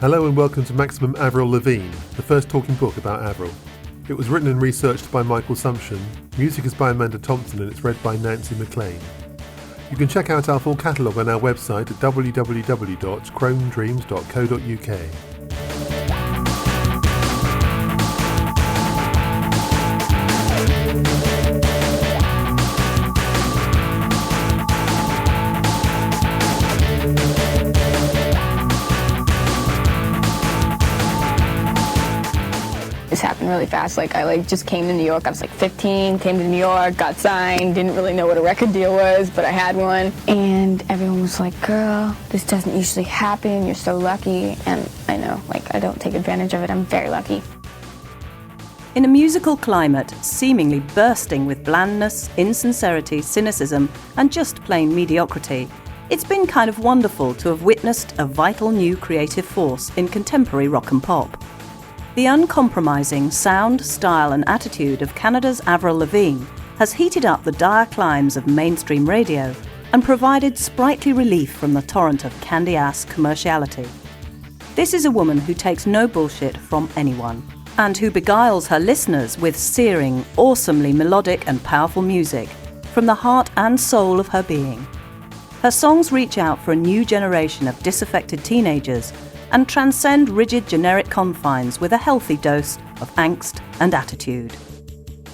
Hello and welcome to Maximum Avril Lavigne, the first talking book about Avril. It was written and researched by Michael Sumption, music is by Amanda Thompson and it's read by Nancy McLean. You can check out our full catalogue on our website at www.chromedreams.co.uk. This happened really fast. I just came to New York. I was 15, came to New York, got signed, didn't really know what a record deal was, but I had one. And everyone was like, girl, this doesn't usually happen. You're so lucky. And I know, I don't take advantage of it. I'm very lucky. In a musical climate seemingly bursting with blandness, insincerity, cynicism, and just plain mediocrity, it's been kind of wonderful to have witnessed a vital new creative force in contemporary rock and pop. The uncompromising sound, style and attitude of Canada's Avril Lavigne has heated up the dire climes of mainstream radio and provided sprightly relief from the torrent of candy-ass commerciality. This is a woman who takes no bullshit from anyone, and who beguiles her listeners with searing, awesomely melodic and powerful music from the heart and soul of her being. Her songs reach out for a new generation of disaffected teenagers and transcend rigid generic confines with a healthy dose of angst and attitude.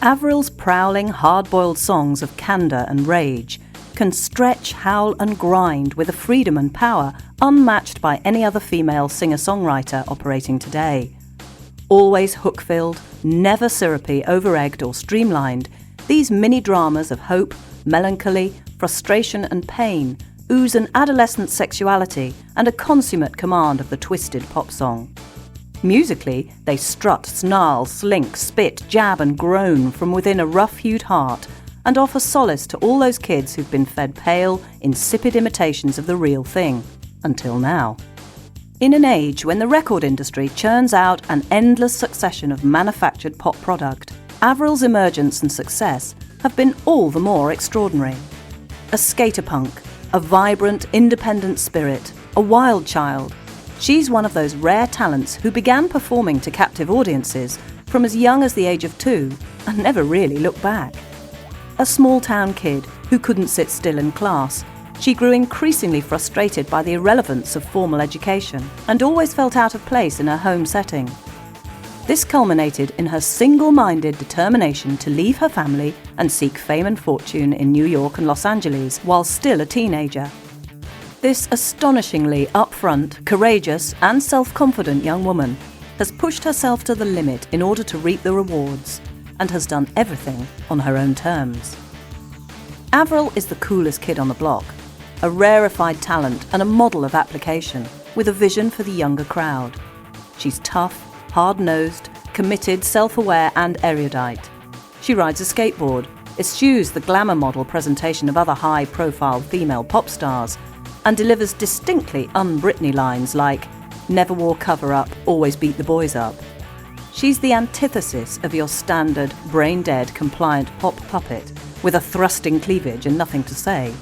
Avril's prowling, hard-boiled songs of candour and rage can stretch, howl and grind with a freedom and power unmatched by any other female singer-songwriter operating today. Always hook-filled, never syrupy, over-egged or streamlined, these mini-dramas of hope, melancholy, frustration and pain ooze an adolescent sexuality and a consummate command of the twisted pop song. Musically, they strut, snarl, slink, spit, jab and groan from within a rough-hewed heart and offer solace to all those kids who've been fed pale, insipid imitations of the real thing, until now. In an age when the record industry churns out an endless succession of manufactured pop product, Avril's emergence and success have been all the more extraordinary. A skater punk, a vibrant, independent spirit, a wild child. She's one of those rare talents who began performing to captive audiences from as young as the age of 2 and never really looked back. A small-town kid who couldn't sit still in class, she grew increasingly frustrated by the irrelevance of formal education and always felt out of place in her home setting. This culminated in her single-minded determination to leave her family and seek fame and fortune in New York and Los Angeles while still a teenager. This astonishingly upfront, courageous and self-confident young woman has pushed herself to the limit in order to reap the rewards and has done everything on her own terms. Avril is the coolest kid on the block, a rarefied talent and a model of application with a vision for the younger crowd. She's tough, hard-nosed, committed, self-aware and erudite. She rides a skateboard, eschews the glamour model presentation of other high-profile female pop stars, and delivers distinctly un-Britney lines like, never wore cover-up, always beat the boys up. She's the antithesis of your standard, brain-dead, compliant pop puppet, with a thrusting cleavage and nothing to say.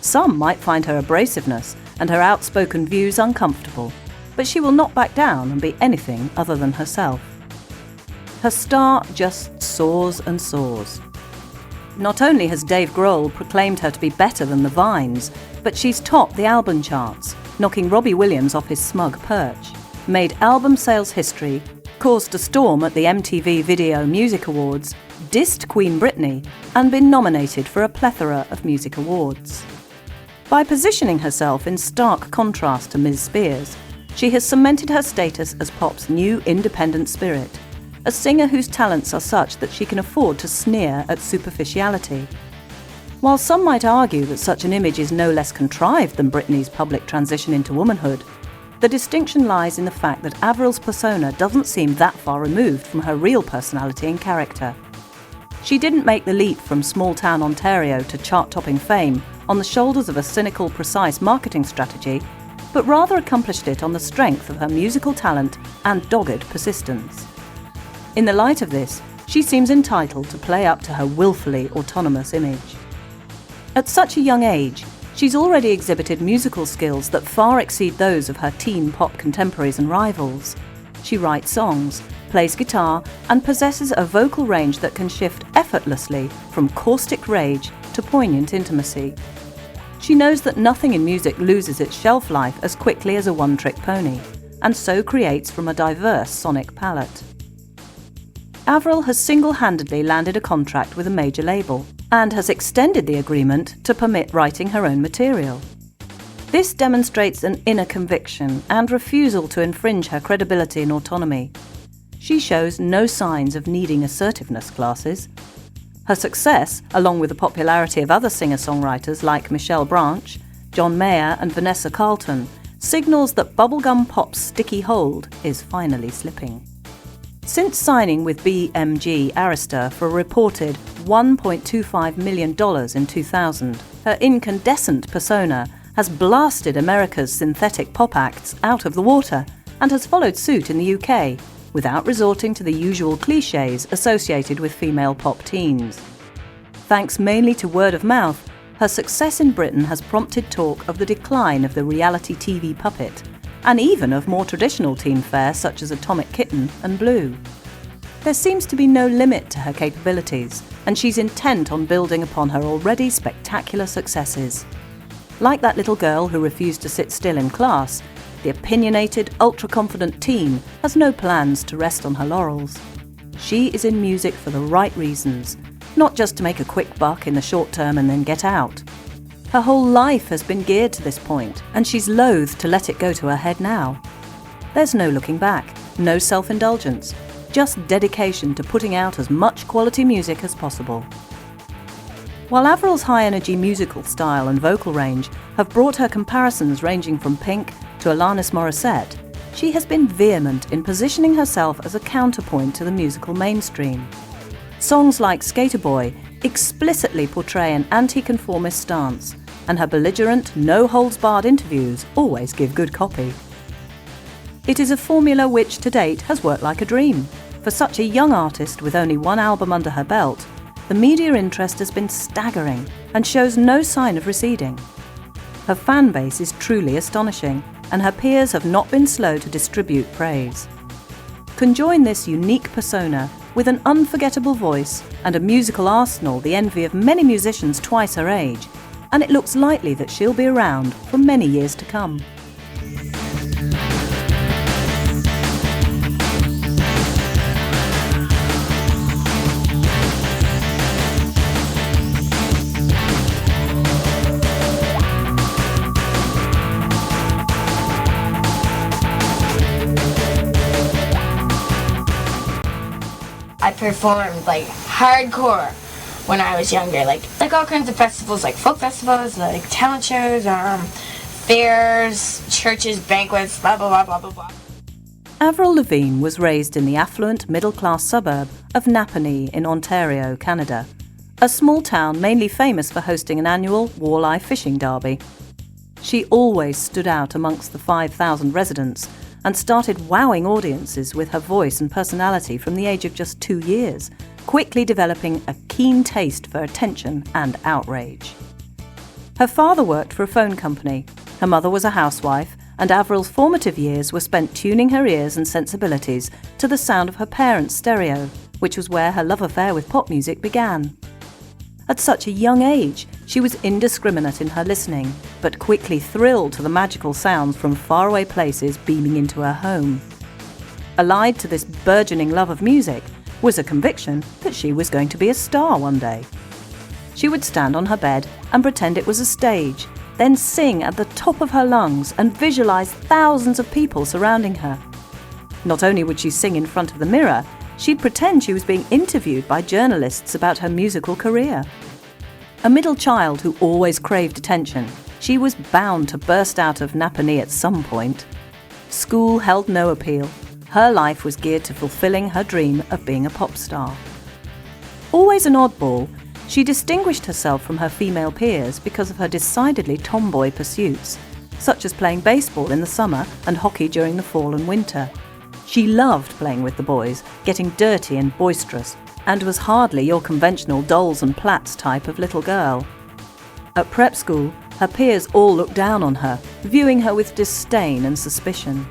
Some might find her abrasiveness and her outspoken views uncomfortable, but she will not back down and be anything other than herself. Her star just soars and soars. Not only has Dave Grohl proclaimed her to be better than the Vines, but she's topped the album charts, knocking Robbie Williams off his smug perch, made album sales history, caused a storm at the MTV Video Music Awards, dissed Queen Britney, and been nominated for a plethora of music awards. By positioning herself in stark contrast to Ms. Spears, she has cemented her status as pop's new independent spirit, a singer whose talents are such that she can afford to sneer at superficiality. While some might argue that such an image is no less contrived than Britney's public transition into womanhood, the distinction lies in the fact that Avril's persona doesn't seem that far removed from her real personality and character. She didn't make the leap from small-town Ontario to chart-topping fame on the shoulders of a cynical, precise marketing strategy, but rather accomplished it on the strength of her musical talent and dogged persistence. In the light of this, she seems entitled to play up to her willfully autonomous image. At such a young age, She's already exhibited musical skills that far exceed those of her teen pop contemporaries and rivals. She writes songs, plays guitar, and possesses a vocal range that can shift effortlessly from caustic rage to poignant intimacy. She knows that nothing in music loses its shelf life as quickly as a one-trick pony, and so creates from a diverse sonic palette. Avril has single-handedly landed a contract with a major label, and has extended the agreement to permit writing her own material. This demonstrates an inner conviction and refusal to infringe her credibility and autonomy. She shows no signs of needing assertiveness classes. Her success, along with the popularity of other singer-songwriters like Michelle Branch, John Mayer and Vanessa Carlton, signals that bubblegum pop's sticky hold is finally slipping. Since signing with BMG Arista for a reported $1.25 million in 2000, her incandescent persona has blasted America's synthetic pop acts out of the water and has followed suit in the UK, without resorting to the usual clichés associated with female pop teens. Thanks mainly to word of mouth, her success in Britain has prompted talk of the decline of the reality TV puppet, and even of more traditional teen fare such as Atomic Kitten and Blue. There seems to be no limit to her capabilities, and she's intent on building upon her already spectacular successes. Like that little girl who refused to sit still in class, the opinionated, ultra-confident teen has no plans to rest on her laurels. She is in music for the right reasons, not just to make a quick buck in the short term and then get out. Her whole life has been geared to this point, and she's loath to let it go to her head now. There's no looking back, no self-indulgence, just dedication to putting out as much quality music as possible. While Avril's high-energy musical style and vocal range have brought her comparisons ranging from Pink to Alanis Morissette, she has been vehement in positioning herself as a counterpoint to the musical mainstream. Songs like Skater Boy explicitly portray an anti-conformist stance, and her belligerent, no-holds-barred interviews always give good copy. It is a formula which, to date, has worked like a dream. For such a young artist with only one album under her belt, the media interest has been staggering and shows no sign of receding. Her fan base is truly astonishing, and her peers have not been slow to distribute praise. Conjoin this unique persona with an unforgettable voice and a musical arsenal the envy of many musicians twice her age, and it looks likely that she'll be around for many years to come. I performed like hardcore when I was younger, like all kinds of festivals, like folk festivals, like talent shows, fairs, churches, banquets, blah blah blah blah blah blah. Avril Lavigne was raised in the affluent middle-class suburb of Napanee in Ontario, Canada, a small town mainly famous for hosting an annual walleye fishing derby. She always stood out amongst the 5,000 residents and started wowing audiences with her voice and personality from the age of just 2 years, quickly developing a keen taste for attention and outrage. Her father worked for a phone company, her mother was a housewife, and Avril's formative years were spent tuning her ears and sensibilities to the sound of her parents' stereo, which was where her love affair with pop music began. At such a young age, she was indiscriminate in her listening, but quickly thrilled to the magical sounds from faraway places beaming into her home. Allied to this burgeoning love of music was a conviction that she was going to be a star one day. She would stand on her bed and pretend it was a stage, then sing at the top of her lungs and visualize thousands of people surrounding her. Not only would she sing in front of the mirror, she'd pretend she was being interviewed by journalists about her musical career. A middle child who always craved attention, she was bound to burst out of Napanee at some point. School held no appeal. Her life was geared to fulfilling her dream of being a pop star. Always an oddball, she distinguished herself from her female peers because of her decidedly tomboy pursuits, such as playing baseball in the summer and hockey during the fall and winter. She loved playing with the boys, getting dirty and boisterous, and was hardly your conventional dolls and plats type of little girl. At prep school, her peers all looked down on her, viewing her with disdain and suspicion.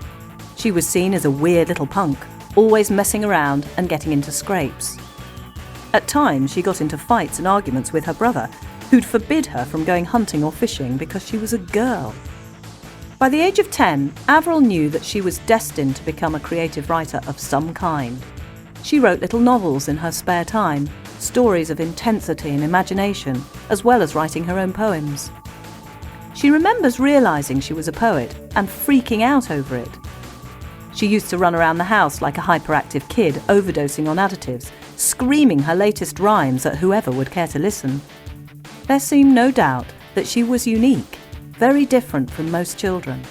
She was seen as a weird little punk, always messing around and getting into scrapes. At times, she got into fights and arguments with her brother, who'd forbid her from going hunting or fishing because she was a girl. By the age of 10, Avril knew that she was destined to become a creative writer of some kind. She wrote little novels in her spare time, stories of intensity and imagination, as well as writing her own poems. She remembers realising she was a poet and freaking out over it. She used to run around the house like a hyperactive kid, overdosing on additives, screaming her latest rhymes at whoever would care to listen. There seemed no doubt that she was unique, very different from most children.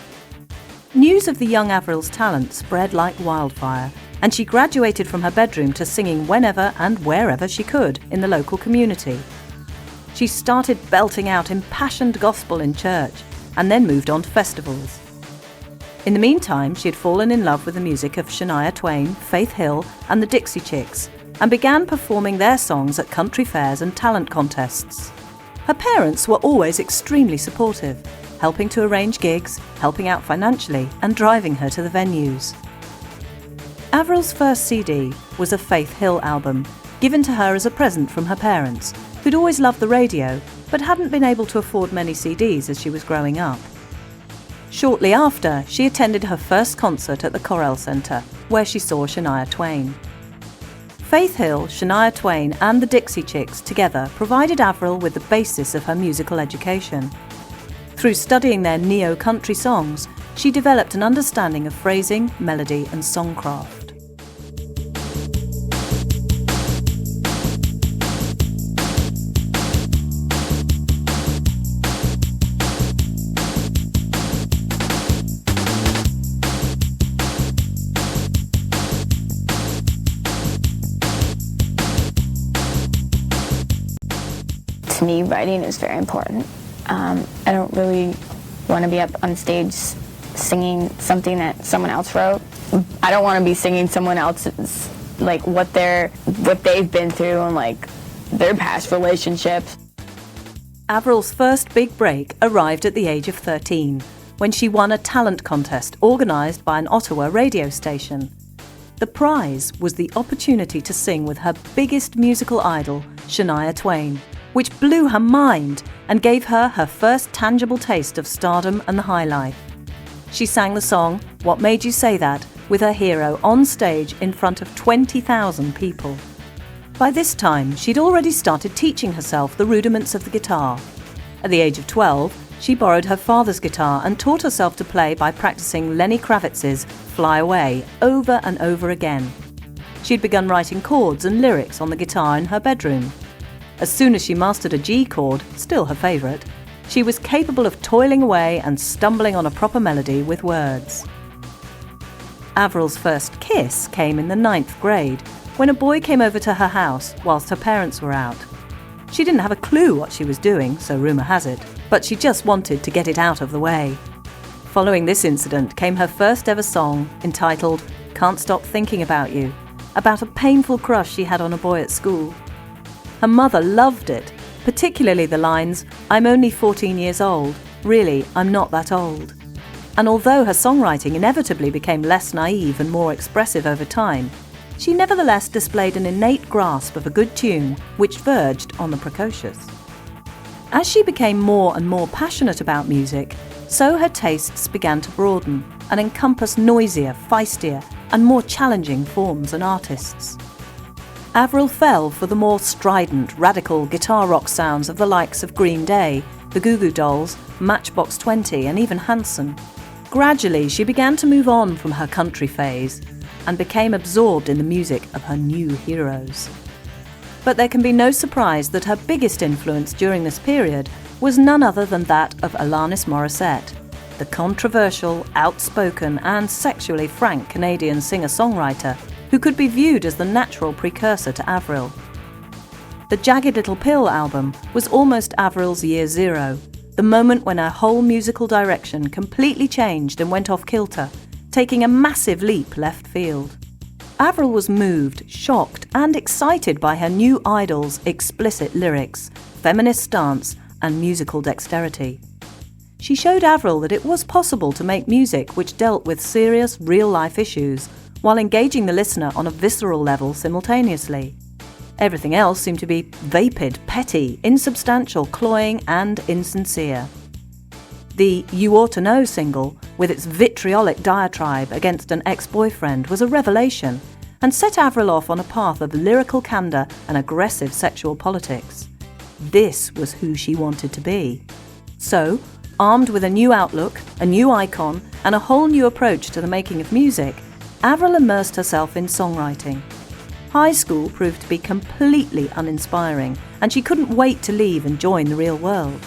News of the young Avril's talent spread like wildfire, and she graduated from her bedroom to singing whenever and wherever she could in the local community. She started belting out impassioned gospel in church, and then moved on to festivals. In the meantime, she had fallen in love with the music of Shania Twain, Faith Hill, and the Dixie Chicks, and began performing their songs at country fairs and talent contests. Her parents were always extremely supportive, helping to arrange gigs, helping out financially, and driving her to the venues. Avril's first CD was a Faith Hill album, given to her as a present from her parents, who'd always loved the radio, but hadn't been able to afford many CDs as she was growing up. Shortly after, she attended her first concert at the Corel Centre, where she saw Shania Twain. Faith Hill, Shania Twain and the Dixie Chicks together provided Avril with the basis of her musical education. Through studying their neo-country songs, she developed an understanding of phrasing, melody and songcraft. To me, writing is very important. I don't really want to be up on stage singing something that someone else wrote. I don't want to be singing someone else's, like, what they've been through and, like, their past relationships. Avril's first big break arrived at the age of 13, when she won a talent contest organised by an Ottawa radio station. The prize was the opportunity to sing with her biggest musical idol, Shania Twain, which blew her mind and gave her her first tangible taste of stardom and the high life. She sang the song, What Made You Say That, with her hero on stage in front of 20,000 people. By this time, she'd already started teaching herself the rudiments of the guitar. At the age of 12, she borrowed her father's guitar and taught herself to play by practicing Lenny Kravitz's Fly Away over and over again. She'd begun writing chords and lyrics on the guitar in her bedroom. As soon as she mastered a G chord, still her favourite, she was capable of toiling away and stumbling on a proper melody with words. Avril's first kiss came in the 9th grade, when a boy came over to her house whilst her parents were out. She didn't have a clue what she was doing, so rumour has it, but she just wanted to get it out of the way. Following this incident came her first ever song, entitled Can't Stop Thinking About You, about a painful crush she had on a boy at school. Her mother loved it, particularly the lines, I'm only 14 years old, really, I'm not that old. And although her songwriting inevitably became less naive and more expressive over time, she nevertheless displayed an innate grasp of a good tune which verged on the precocious. As she became more and more passionate about music, so her tastes began to broaden and encompass noisier, feistier, and more challenging forms and artists. Avril fell for the more strident, radical guitar rock sounds of the likes of Green Day, the Goo Goo Dolls, Matchbox 20 and even Hanson. Gradually, she began to move on from her country phase and became absorbed in the music of her new heroes. But there can be no surprise that her biggest influence during this period was none other than that of Alanis Morissette, the controversial, outspoken and sexually frank Canadian singer-songwriter who could be viewed as the natural precursor to Avril. The Jagged Little Pill album was almost Avril's year zero, the moment when her whole musical direction completely changed and went off kilter, taking a massive leap left field. Avril was moved, shocked and excited by her new idol's explicit lyrics, feminist stance and musical dexterity. She showed Avril that it was possible to make music which dealt with serious, real-life issues, while engaging the listener on a visceral level simultaneously. Everything else seemed to be vapid, petty, insubstantial, cloying, and insincere. The You Ought to Know single, with its vitriolic diatribe against an ex-boyfriend, was a revelation, and set Avril off on a path of lyrical candour and aggressive sexual politics. This was who she wanted to be. So, armed with a new outlook, a new icon, and a whole new approach to the making of music, Avril immersed herself in songwriting. High school proved to be completely uninspiring, and she couldn't wait to leave and join the real world.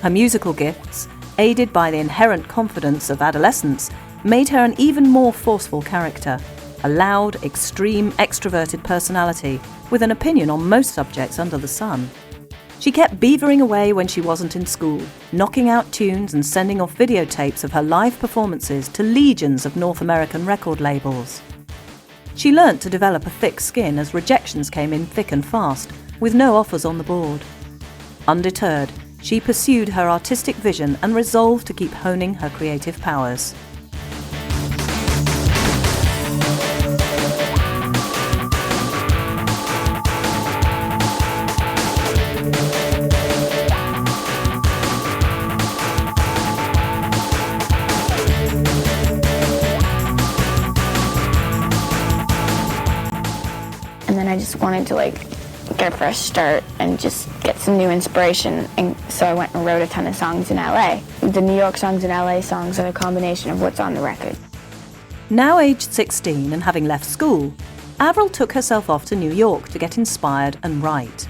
Her musical gifts, aided by the inherent confidence of adolescence, made her an even more forceful character, a loud, extreme, extroverted personality with an opinion on most subjects under the sun. She kept beavering away when she wasn't in school, knocking out tunes and sending off videotapes of her live performances to legions of North American record labels. She learnt to develop a thick skin as rejections came in thick and fast, with no offers on the board. Undeterred, she pursued her artistic vision and resolved to keep honing her creative powers. And then I just wanted to get a fresh start and just get some new inspiration, and so I went and wrote a ton of songs in LA. The New York songs and LA songs are a combination of what's on the record. Now aged 16 and having left school, Avril took herself off to New York to get inspired and write.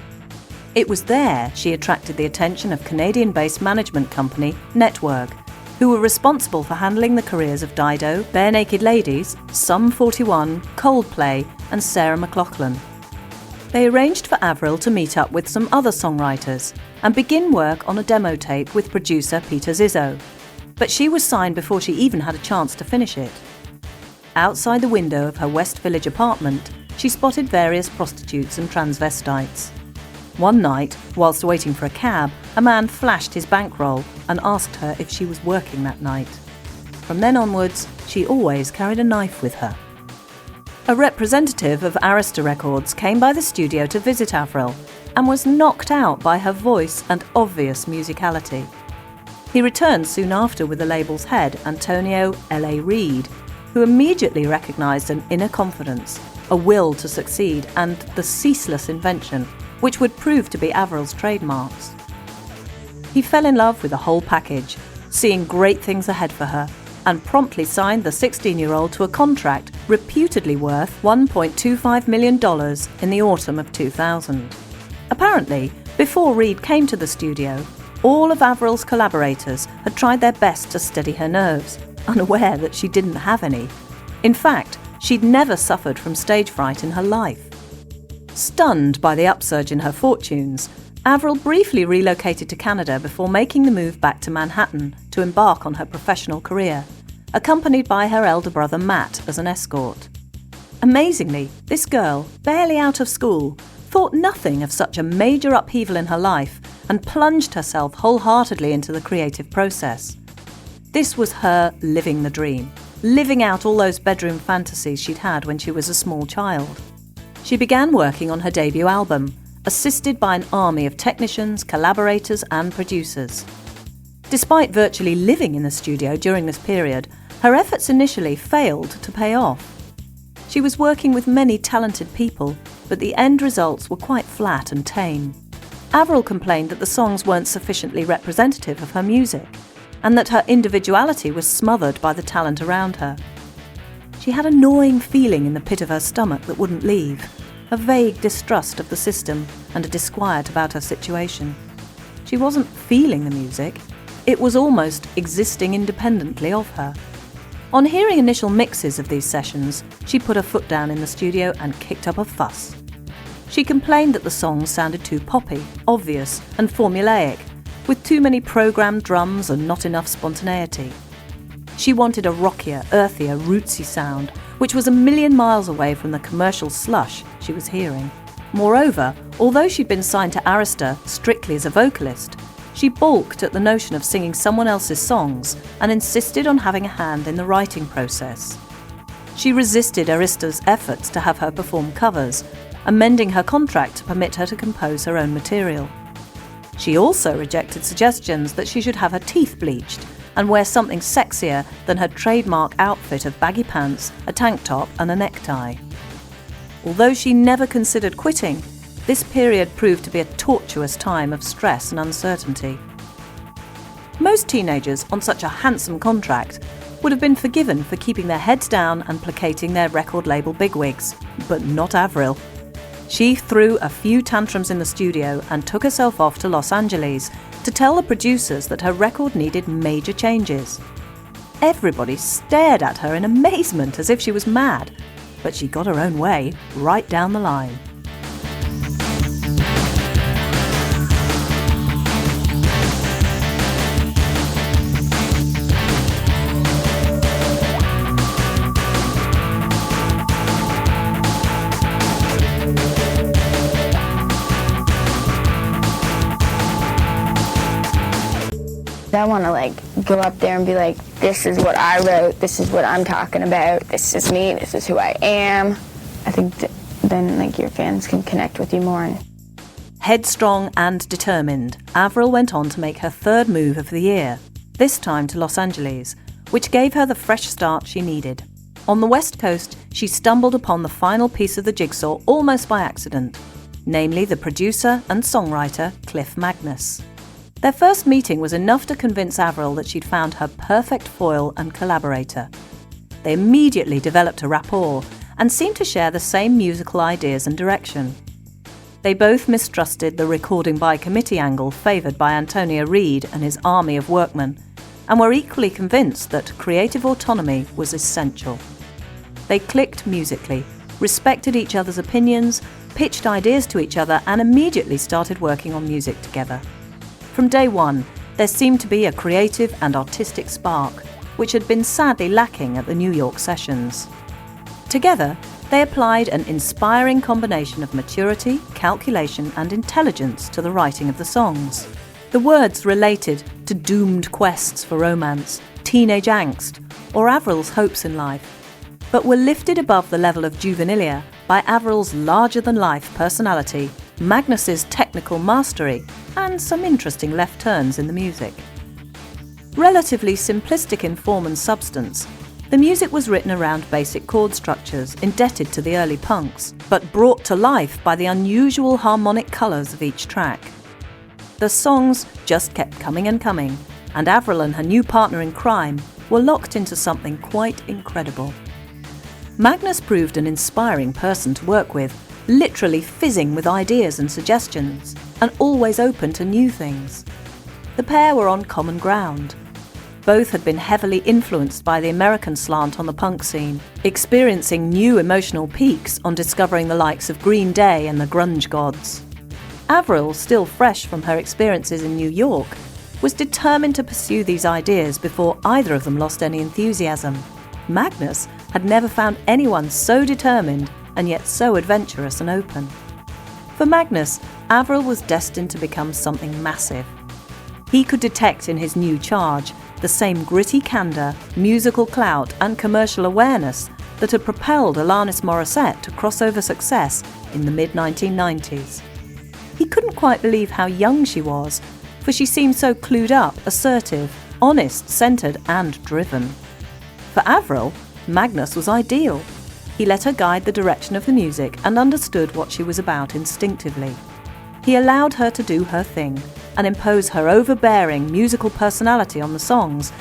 It was there she attracted the attention of Canadian-based management company Network, who were responsible for handling the careers of Dido, Bare Naked Ladies, Sum 41, Coldplay, and Sarah McLachlan. They arranged for Avril to meet up with some other songwriters and begin work on a demo tape with producer Peter Zizzo, but she was signed before she even had a chance to finish it. Outside the window of her West Village apartment, she spotted various prostitutes and transvestites. One night, whilst waiting for a cab, a man flashed his bankroll and asked her if she was working that night. From then onwards, she always carried a knife with her. A representative of Arista Records came by the studio to visit Avril and was knocked out by her voice and obvious musicality. He returned soon after with the label's head, Antonio L.A. Reid, who immediately recognised an inner confidence, a will to succeed, and the ceaseless invention, which would prove to be Avril's trademarks. He fell in love with the whole package, seeing great things ahead for her, and promptly signed the 16-year-old to a contract reputedly worth $1.25 million in the autumn of 2000. Apparently, before Reid came to the studio, all of Avril's collaborators had tried their best to steady her nerves, unaware that she didn't have any. In fact, she'd never suffered from stage fright in her life. Stunned by the upsurge in her fortunes, Avril briefly relocated to Canada before making the move back to Manhattan to embark on her professional career, accompanied by her elder brother Matt as an escort. Amazingly, this girl, barely out of school, thought nothing of such a major upheaval in her life and plunged herself wholeheartedly into the creative process. This was her living the dream, living out all those bedroom fantasies she'd had when she was a small child. She began working on her debut album, assisted by an army of technicians, collaborators and producers. Despite virtually living in the studio during this period, her efforts initially failed to pay off. She was working with many talented people, but the end results were quite flat and tame. Avril complained that the songs weren't sufficiently representative of her music, and that her individuality was smothered by the talent around her. She had a gnawing feeling in the pit of her stomach that wouldn't leave, a vague distrust of the system and a disquiet about her situation. She wasn't feeling the music, it was almost existing independently of her. On hearing initial mixes of these sessions, she put her foot down in the studio and kicked up a fuss. She complained that the songs sounded too poppy, obvious and formulaic, with too many programmed drums and not enough spontaneity. She wanted a rockier, earthier, rootsy sound, which was a million miles away from the commercial slush she was hearing. Moreover, although she'd been signed to Arista strictly as a vocalist, she balked at the notion of singing someone else's songs and insisted on having a hand in the writing process. She resisted Arista's efforts to have her perform covers, amending her contract to permit her to compose her own material. She also rejected suggestions that she should have her teeth bleached and wear something sexier than her trademark outfit of baggy pants, a tank top and a necktie. Although she never considered quitting, this period proved to be a tortuous time of stress and uncertainty. Most teenagers on such a handsome contract would have been forgiven for keeping their heads down and placating their record label bigwigs, but not Avril. She threw a few tantrums in the studio and took herself off to Los Angeles to tell the producers that her record needed major changes. Everybody stared at her in amazement as if she was mad, but she got her own way right down the line. I want to go up there and be like, this is what I wrote, this is what I'm talking about, this is me, this is who I am. I think then your fans can connect with you more. Headstrong and determined, Avril went on to make her third move of the year, this time to Los Angeles, which gave her the fresh start she needed. On the West Coast, she stumbled upon the final piece of the jigsaw almost by accident, namely the producer and songwriter Cliff Magnus. Their first meeting was enough to convince Avril that she'd found her perfect foil and collaborator. They immediately developed a rapport and seemed to share the same musical ideas and direction. They both mistrusted the recording by committee angle favoured by Antonio Reid and his army of workmen, and were equally convinced that creative autonomy was essential. They clicked musically, respected each other's opinions, pitched ideas to each other, and immediately started working on music together. From day one, there seemed to be a creative and artistic spark, which had been sadly lacking at the New York sessions. Together, they applied an inspiring combination of maturity, calculation, and intelligence to the writing of the songs. The words related to doomed quests for romance, teenage angst, or Avril's hopes in life, but were lifted above the level of juvenilia by Avril's larger-than-life personality, Magnus's technical mastery, and some interesting left turns in the music. Relatively simplistic in form and substance, the music was written around basic chord structures indebted to the early punks, but brought to life by the unusual harmonic colours of each track. The songs just kept coming and coming, and Avril and her new partner in crime were locked into something quite incredible. Magnus proved an inspiring person to work with, literally fizzing with ideas and suggestions, and always open to new things. The pair were on common ground. Both had been heavily influenced by the American slant on the punk scene, experiencing new emotional peaks on discovering the likes of Green Day and the grunge gods. Avril, still fresh from her experiences in New York, was determined to pursue these ideas before either of them lost any enthusiasm. Magnus had never found anyone so determined and yet so adventurous and open. For Magnus, Avril was destined to become something massive. He could detect in his new charge the same gritty candour, musical clout and commercial awareness that had propelled Alanis Morissette to crossover success in the mid-1990s. He couldn't quite believe how young she was, for she seemed so clued up, assertive, honest, centred and driven. For Avril, Magnus was ideal. He let her guide the direction of the music and understood what she was about instinctively. He allowed her to do her thing and impose her overbearing musical personality on the songs,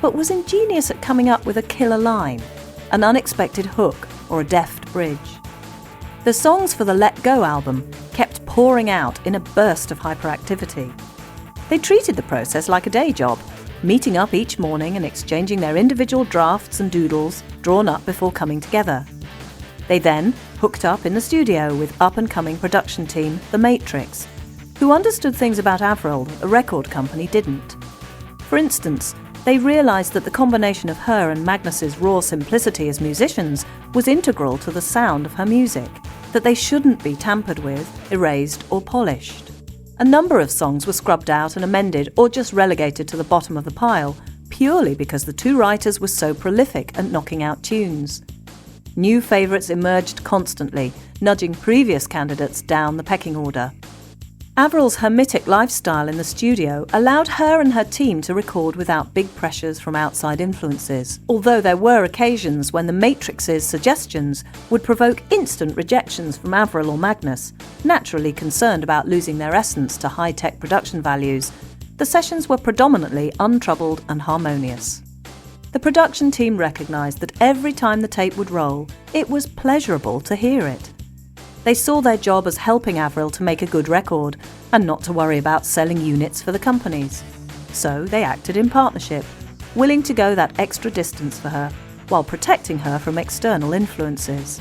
but was ingenious at coming up with a killer line, an unexpected hook or a deft bridge. The songs for the Let Go album kept pouring out in a burst of hyperactivity. They treated the process like a day job, meeting up each morning and exchanging their individual drafts and doodles drawn up before coming together. They then hooked up in the studio with up-and-coming production team The Matrix, who understood things about Avril that the record company didn't. For instance, they realised that the combination of her and Magnus's raw simplicity as musicians was integral to the sound of her music, that they shouldn't be tampered with, erased or polished. A number of songs were scrubbed out and amended or just relegated to the bottom of the pile, purely because the two writers were so prolific at knocking out tunes. New favourites emerged constantly, nudging previous candidates down the pecking order. Avril's hermetic lifestyle in the studio allowed her and her team to record without big pressures from outside influences, although there were occasions when the Matrix's suggestions would provoke instant rejections from Avril or Magnus. Naturally concerned about losing their essence to high-tech production values, the sessions were predominantly untroubled and harmonious. The production team recognised that every time the tape would roll, it was pleasurable to hear it. They saw their job as helping Avril to make a good record and not to worry about selling units for the companies. So they acted in partnership, willing to go that extra distance for her while protecting her from external influences.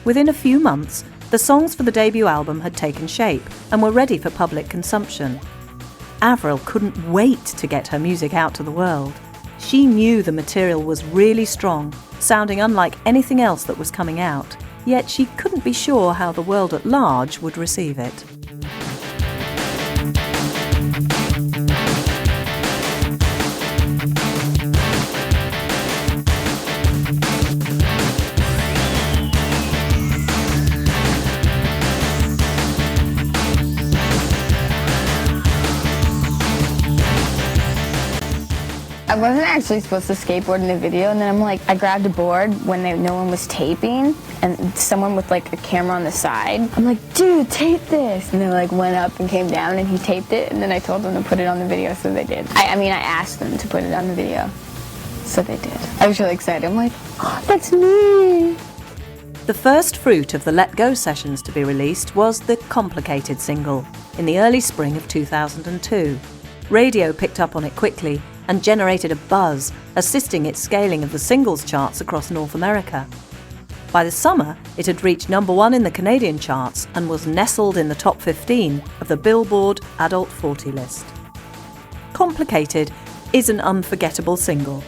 Within a few months, the songs for the debut album had taken shape and were ready for public consumption. Avril couldn't wait to get her music out to the world. She knew the material was really strong, sounding unlike anything else that was coming out. Yet she couldn't be sure how the world at large would receive it. I wasn't actually supposed to skateboard in the video, and then I grabbed a board when no one was taping, and someone with a camera on the side. I'm like, dude, tape this! And they went up and came down, and he taped it, and then I told them to put it on the video, so they did. I asked them to put it on the video, so they did. I was really excited. I'm like, oh, that's me! The first fruit of the Let Go sessions to be released was the Complicated single in the early spring of 2002. Radio picked up on it quickly and generated a buzz, assisting its scaling of the singles charts across North America. By the summer, it had reached number 1 in the Canadian charts and was nestled in the top 15 of the Billboard Adult 40 list. Complicated is an unforgettable single,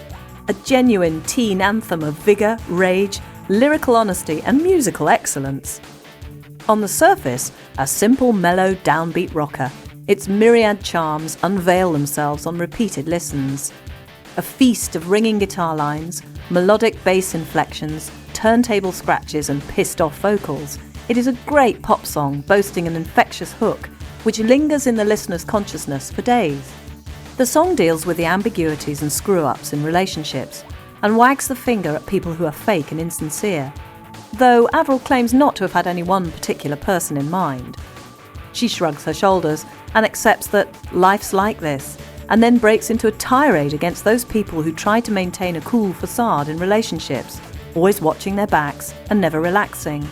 a genuine teen anthem of vigour, rage, lyrical honesty and musical excellence. On the surface, a simple, mellow, downbeat rocker, its myriad charms unveil themselves on repeated listens. A feast of ringing guitar lines, melodic bass inflections, turntable scratches and pissed-off vocals, it is a great pop song boasting an infectious hook which lingers in the listener's consciousness for days. The song deals with the ambiguities and screw-ups in relationships and wags the finger at people who are fake and insincere, though Avril claims not to have had any one particular person in mind. She shrugs her shoulders and accepts that life's like this, and then breaks into a tirade against those people who try to maintain a cool facade in relationships, always watching their backs and never relaxing.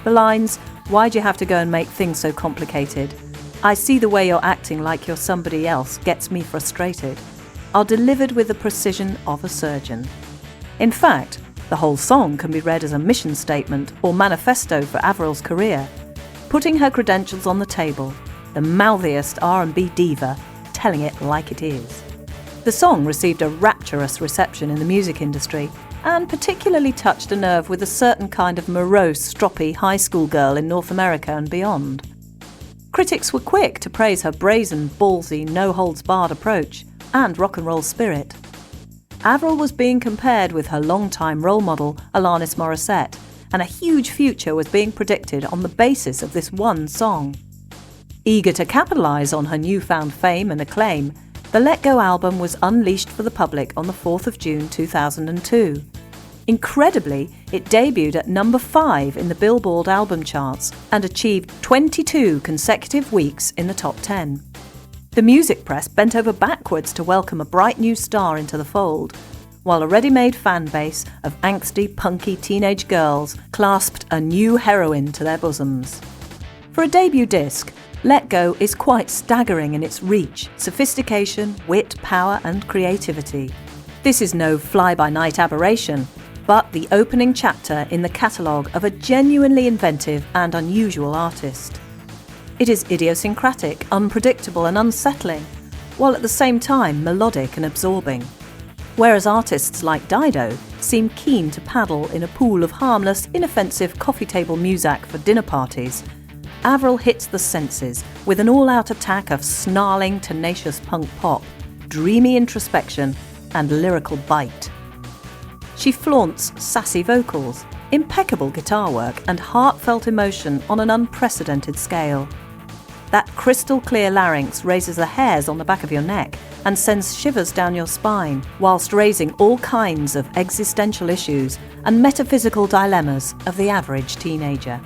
The lines, "Why'd you have to go and make things so complicated? I see the way you're acting like you're somebody else gets me frustrated," are delivered with the precision of a surgeon. In fact, the whole song can be read as a mission statement or manifesto for Avril's career, putting her credentials on the table, the mouthiest R&B diva, telling it like it is. The song received a rapturous reception in the music industry and particularly touched a nerve with a certain kind of morose, stroppy high school girl in North America and beyond. Critics were quick to praise her brazen, ballsy, no-holds-barred approach and rock and roll spirit. Avril was being compared with her longtime role model, Alanis Morissette, and a huge future was being predicted on the basis of this one song. Eager to capitalise on her newfound fame and acclaim, the Let Go album was unleashed for the public on the 4th of June 2002. Incredibly, it debuted at number 5 in the Billboard album charts and achieved 22 consecutive weeks in the top 10. The music press bent over backwards to welcome a bright new star into the fold, while a ready-made fan base of angsty, punky teenage girls clasped a new heroine to their bosoms. For a debut disc, Let Go is quite staggering in its reach, sophistication, wit, power and creativity. This is no fly-by-night aberration, but the opening chapter in the catalogue of a genuinely inventive and unusual artist. It is idiosyncratic, unpredictable and unsettling, while at the same time melodic and absorbing. Whereas artists like Dido seem keen to paddle in a pool of harmless, inoffensive coffee table music for dinner parties, Avril hits the senses with an all-out attack of snarling, tenacious punk pop, dreamy introspection, and lyrical bite. She flaunts sassy vocals, impeccable guitar work, and heartfelt emotion on an unprecedented scale. That crystal-clear larynx raises the hairs on the back of your neck and sends shivers down your spine, whilst raising all kinds of existential issues and metaphysical dilemmas of the average teenager.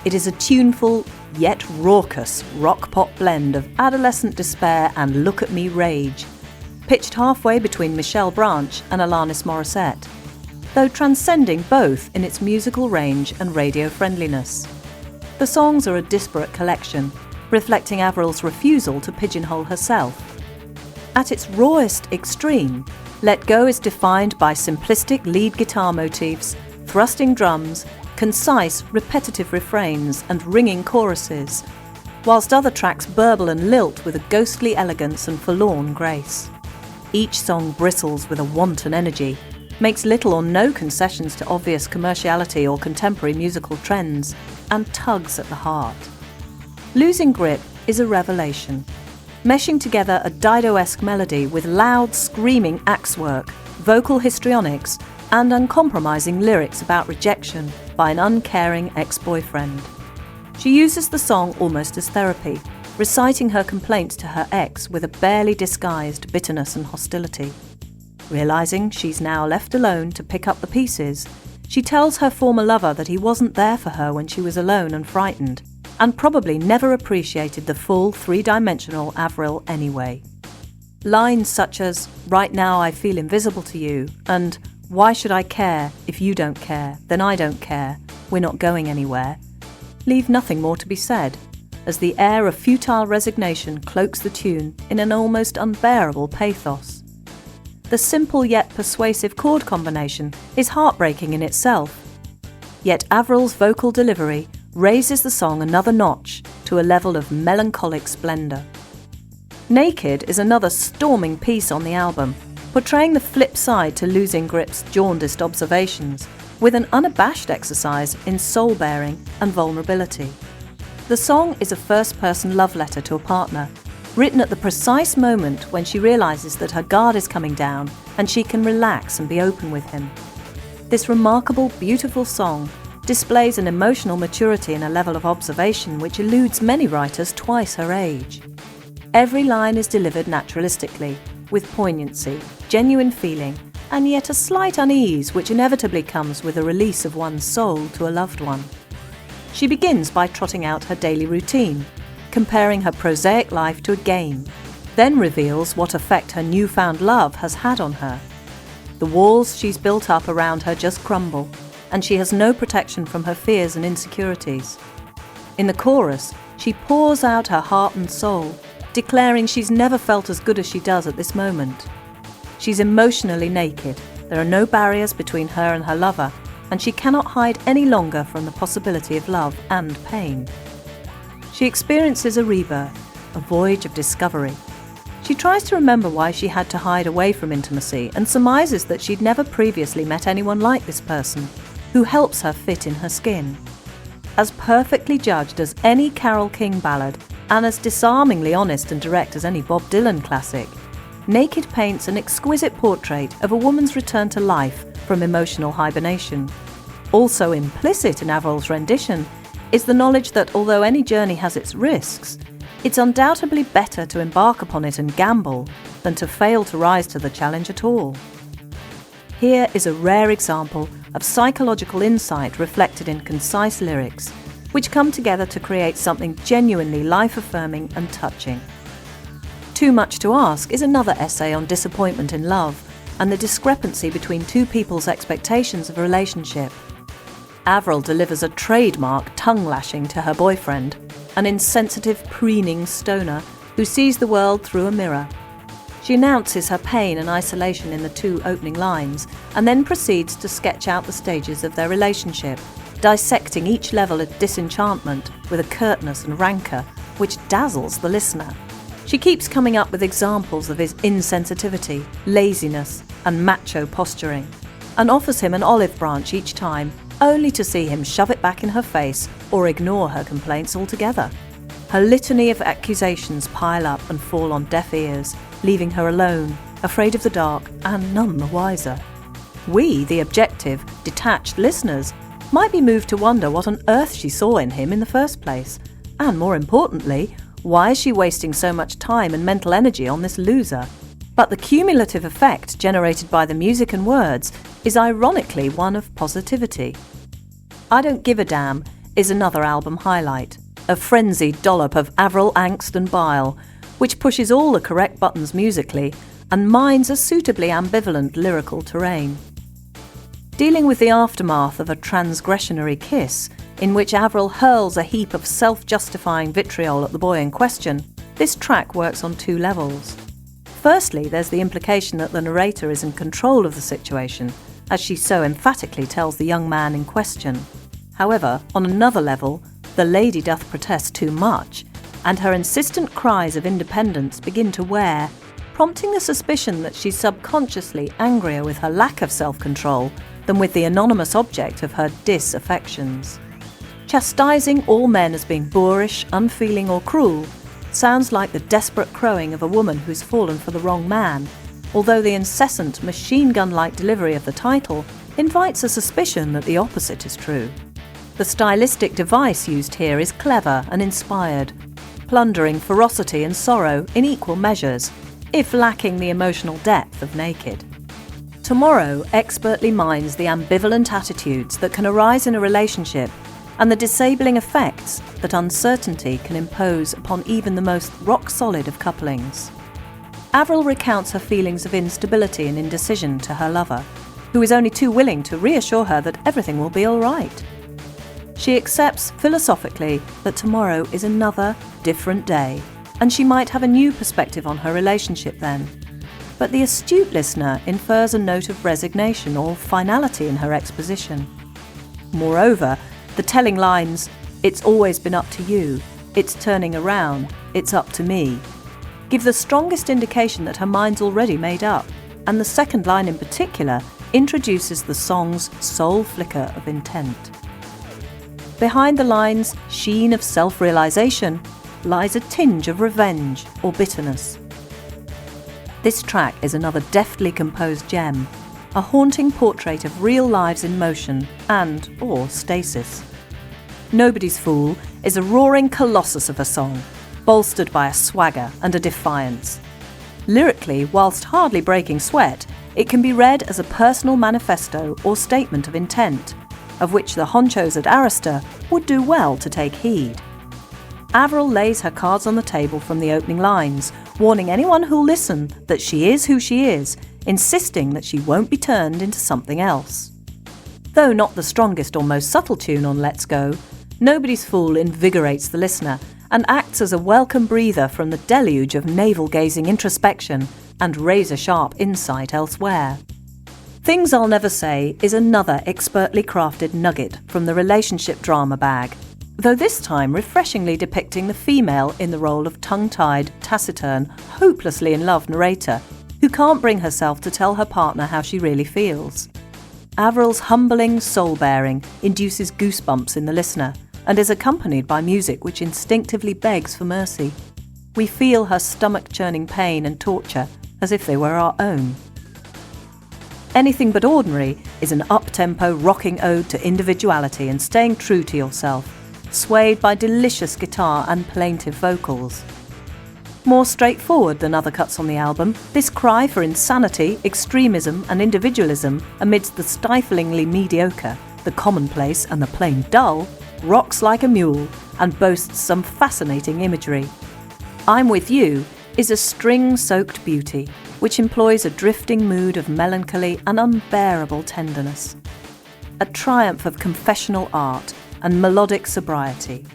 It is a tuneful, yet raucous, rock-pop blend of adolescent despair and look-at-me rage, pitched halfway between Michelle Branch and Alanis Morissette, though transcending both in its musical range and radio friendliness. The songs are a disparate collection, reflecting Avril's refusal to pigeonhole herself. At its rawest extreme, Let Go is defined by simplistic lead guitar motifs, thrusting drums, concise, repetitive refrains and ringing choruses, whilst other tracks burble and lilt with a ghostly elegance and forlorn grace. Each song bristles with a wanton energy, makes little or no concessions to obvious commerciality or contemporary musical trends, and tugs at the heart. Losing Grip is a revelation, meshing together a Dido-esque melody with loud, screaming axe work, vocal histrionics, and uncompromising lyrics about rejection by an uncaring ex-boyfriend. She uses the song almost as therapy, reciting her complaints to her ex with a barely disguised bitterness and hostility. Realising she's now left alone to pick up the pieces, she tells her former lover that he wasn't there for her when she was alone and frightened, and probably never appreciated the full three-dimensional Avril anyway. Lines such as, "Right now I feel invisible to you," and "Why should I care? If you don't care, then I don't care. We're not going anywhere," leave nothing more to be said, as the air of futile resignation cloaks the tune in an almost unbearable pathos. The simple yet persuasive chord combination is heartbreaking in itself. Yet Avril's vocal delivery raises the song another notch to a level of melancholic splendour. Naked is another storming piece on the album, portraying the flip side to Losing Grip's jaundiced observations, with an unabashed exercise in soul-bearing and vulnerability. The song is a first-person love letter to a partner, written at the precise moment when she realises that her guard is coming down and she can relax and be open with him. This remarkable, beautiful song displays an emotional maturity and a level of observation which eludes many writers twice her age. Every line is delivered naturalistically, with poignancy, genuine feeling, and yet a slight unease which inevitably comes with the release of one's soul to a loved one. She begins by trotting out her daily routine, comparing her prosaic life to a game, then reveals what effect her newfound love has had on her. The walls she's built up around her just crumble, and she has no protection from her fears and insecurities. In the chorus, she pours out her heart and soul, declaring she's never felt as good as she does at this moment. She's emotionally naked. There are no barriers between her and her lover, and she cannot hide any longer from the possibility of love and pain. She experiences a rebirth, a voyage of discovery. She tries to remember why she had to hide away from intimacy and surmises that she'd never previously met anyone like this person, who helps her fit in her skin. As perfectly judged as any Carole King ballad, and as disarmingly honest and direct as any Bob Dylan classic, Naked paints an exquisite portrait of a woman's return to life from emotional hibernation. Also implicit in Avril's rendition is the knowledge that although any journey has its risks, it's undoubtedly better to embark upon it and gamble than to fail to rise to the challenge at all. Here is a rare example of psychological insight reflected in concise lyrics, which come together to create something genuinely life-affirming and touching. Too Much to Ask is another essay on disappointment in love and the discrepancy between two people's expectations of a relationship. Avril delivers a trademark tongue-lashing to her boyfriend, an insensitive, preening stoner who sees the world through a mirror. She announces her pain and isolation in the two opening lines and then proceeds to sketch out the stages of their relationship, dissecting each level of disenchantment with a curtness and rancour which dazzles the listener. She keeps coming up with examples of his insensitivity, laziness and macho posturing, and offers him an olive branch each time, only to see him shove it back in her face or ignore her complaints altogether. Her litany of accusations pile up and fall on deaf ears, leaving her alone, afraid of the dark, and none the wiser. We, the objective, detached listeners, might be moved to wonder what on earth she saw in him in the first place, and more importantly, why is she wasting so much time and mental energy on this loser? But the cumulative effect generated by the music and words is ironically one of positivity. I Don't Give a Damn is another album highlight, a frenzied dollop of Avril angst and bile, which pushes all the correct buttons musically and mines a suitably ambivalent lyrical terrain. Dealing with the aftermath of a transgressionary kiss, in which Avril hurls a heap of self-justifying vitriol at the boy in question, this track works on two levels. Firstly, there's the implication that the narrator is in control of the situation, as she so emphatically tells the young man in question. However, on another level, the lady doth protest too much, and her insistent cries of independence begin to wear, prompting the suspicion that she's subconsciously angrier with her lack of self-control than with the anonymous object of her disaffections. Chastising all men as being boorish, unfeeling or cruel sounds like the desperate crowing of a woman who's fallen for the wrong man, although the incessant machine gun-like delivery of the title invites a suspicion that the opposite is true. The stylistic device used here is clever and inspired, plundering ferocity and sorrow in equal measures, if lacking the emotional depth of Naked. Tomorrow expertly mines the ambivalent attitudes that can arise in a relationship and the disabling effects that uncertainty can impose upon even the most rock-solid of couplings. Avril recounts her feelings of instability and indecision to her lover, who is only too willing to reassure her that everything will be all right. She accepts philosophically that tomorrow is another, different day, and she might have a new perspective on her relationship then. But the astute listener infers a note of resignation or finality in her exposition. Moreover, the telling lines, "It's always been up to you," "It's turning around," "It's up to me," give the strongest indication that her mind's already made up, and the second line in particular introduces the song's sole flicker of intent. Behind the lines, "sheen of self-realization," lies a tinge of revenge or bitterness. This track is another deftly composed gem, a haunting portrait of real lives in motion or stasis. Nobody's Fool is a roaring colossus of a song, bolstered by a swagger and a defiance. Lyrically, whilst hardly breaking sweat, it can be read as a personal manifesto or statement of intent, of which the honchos at Arista would do well to take heed. Avril lays her cards on the table from the opening lines, warning anyone who'll listen that she is who she is, insisting that she won't be turned into something else. Though not the strongest or most subtle tune on Let's Go, Nobody's Fool invigorates the listener and acts as a welcome breather from the deluge of navel-gazing introspection and razor-sharp insight elsewhere. Things I'll Never Say is another expertly crafted nugget from the relationship drama bag, though this time refreshingly depicting the female in the role of tongue-tied, taciturn, hopelessly in love narrator who can't bring herself to tell her partner how she really feels. Avril's humbling soul-bearing induces goosebumps in the listener and is accompanied by music which instinctively begs for mercy. We feel her stomach-churning pain and torture as if they were our own. Anything But Ordinary is an up-tempo rocking ode to individuality and staying true to yourself, swayed by delicious guitar and plaintive vocals. More straightforward than other cuts on the album, this cry for insanity, extremism and individualism amidst the stiflingly mediocre, the commonplace and the plain dull, rocks like a mule and boasts some fascinating imagery. I'm With You is a string-soaked beauty, which employs a drifting mood of melancholy and unbearable tenderness. A triumph of confessional art and melodic sobriety.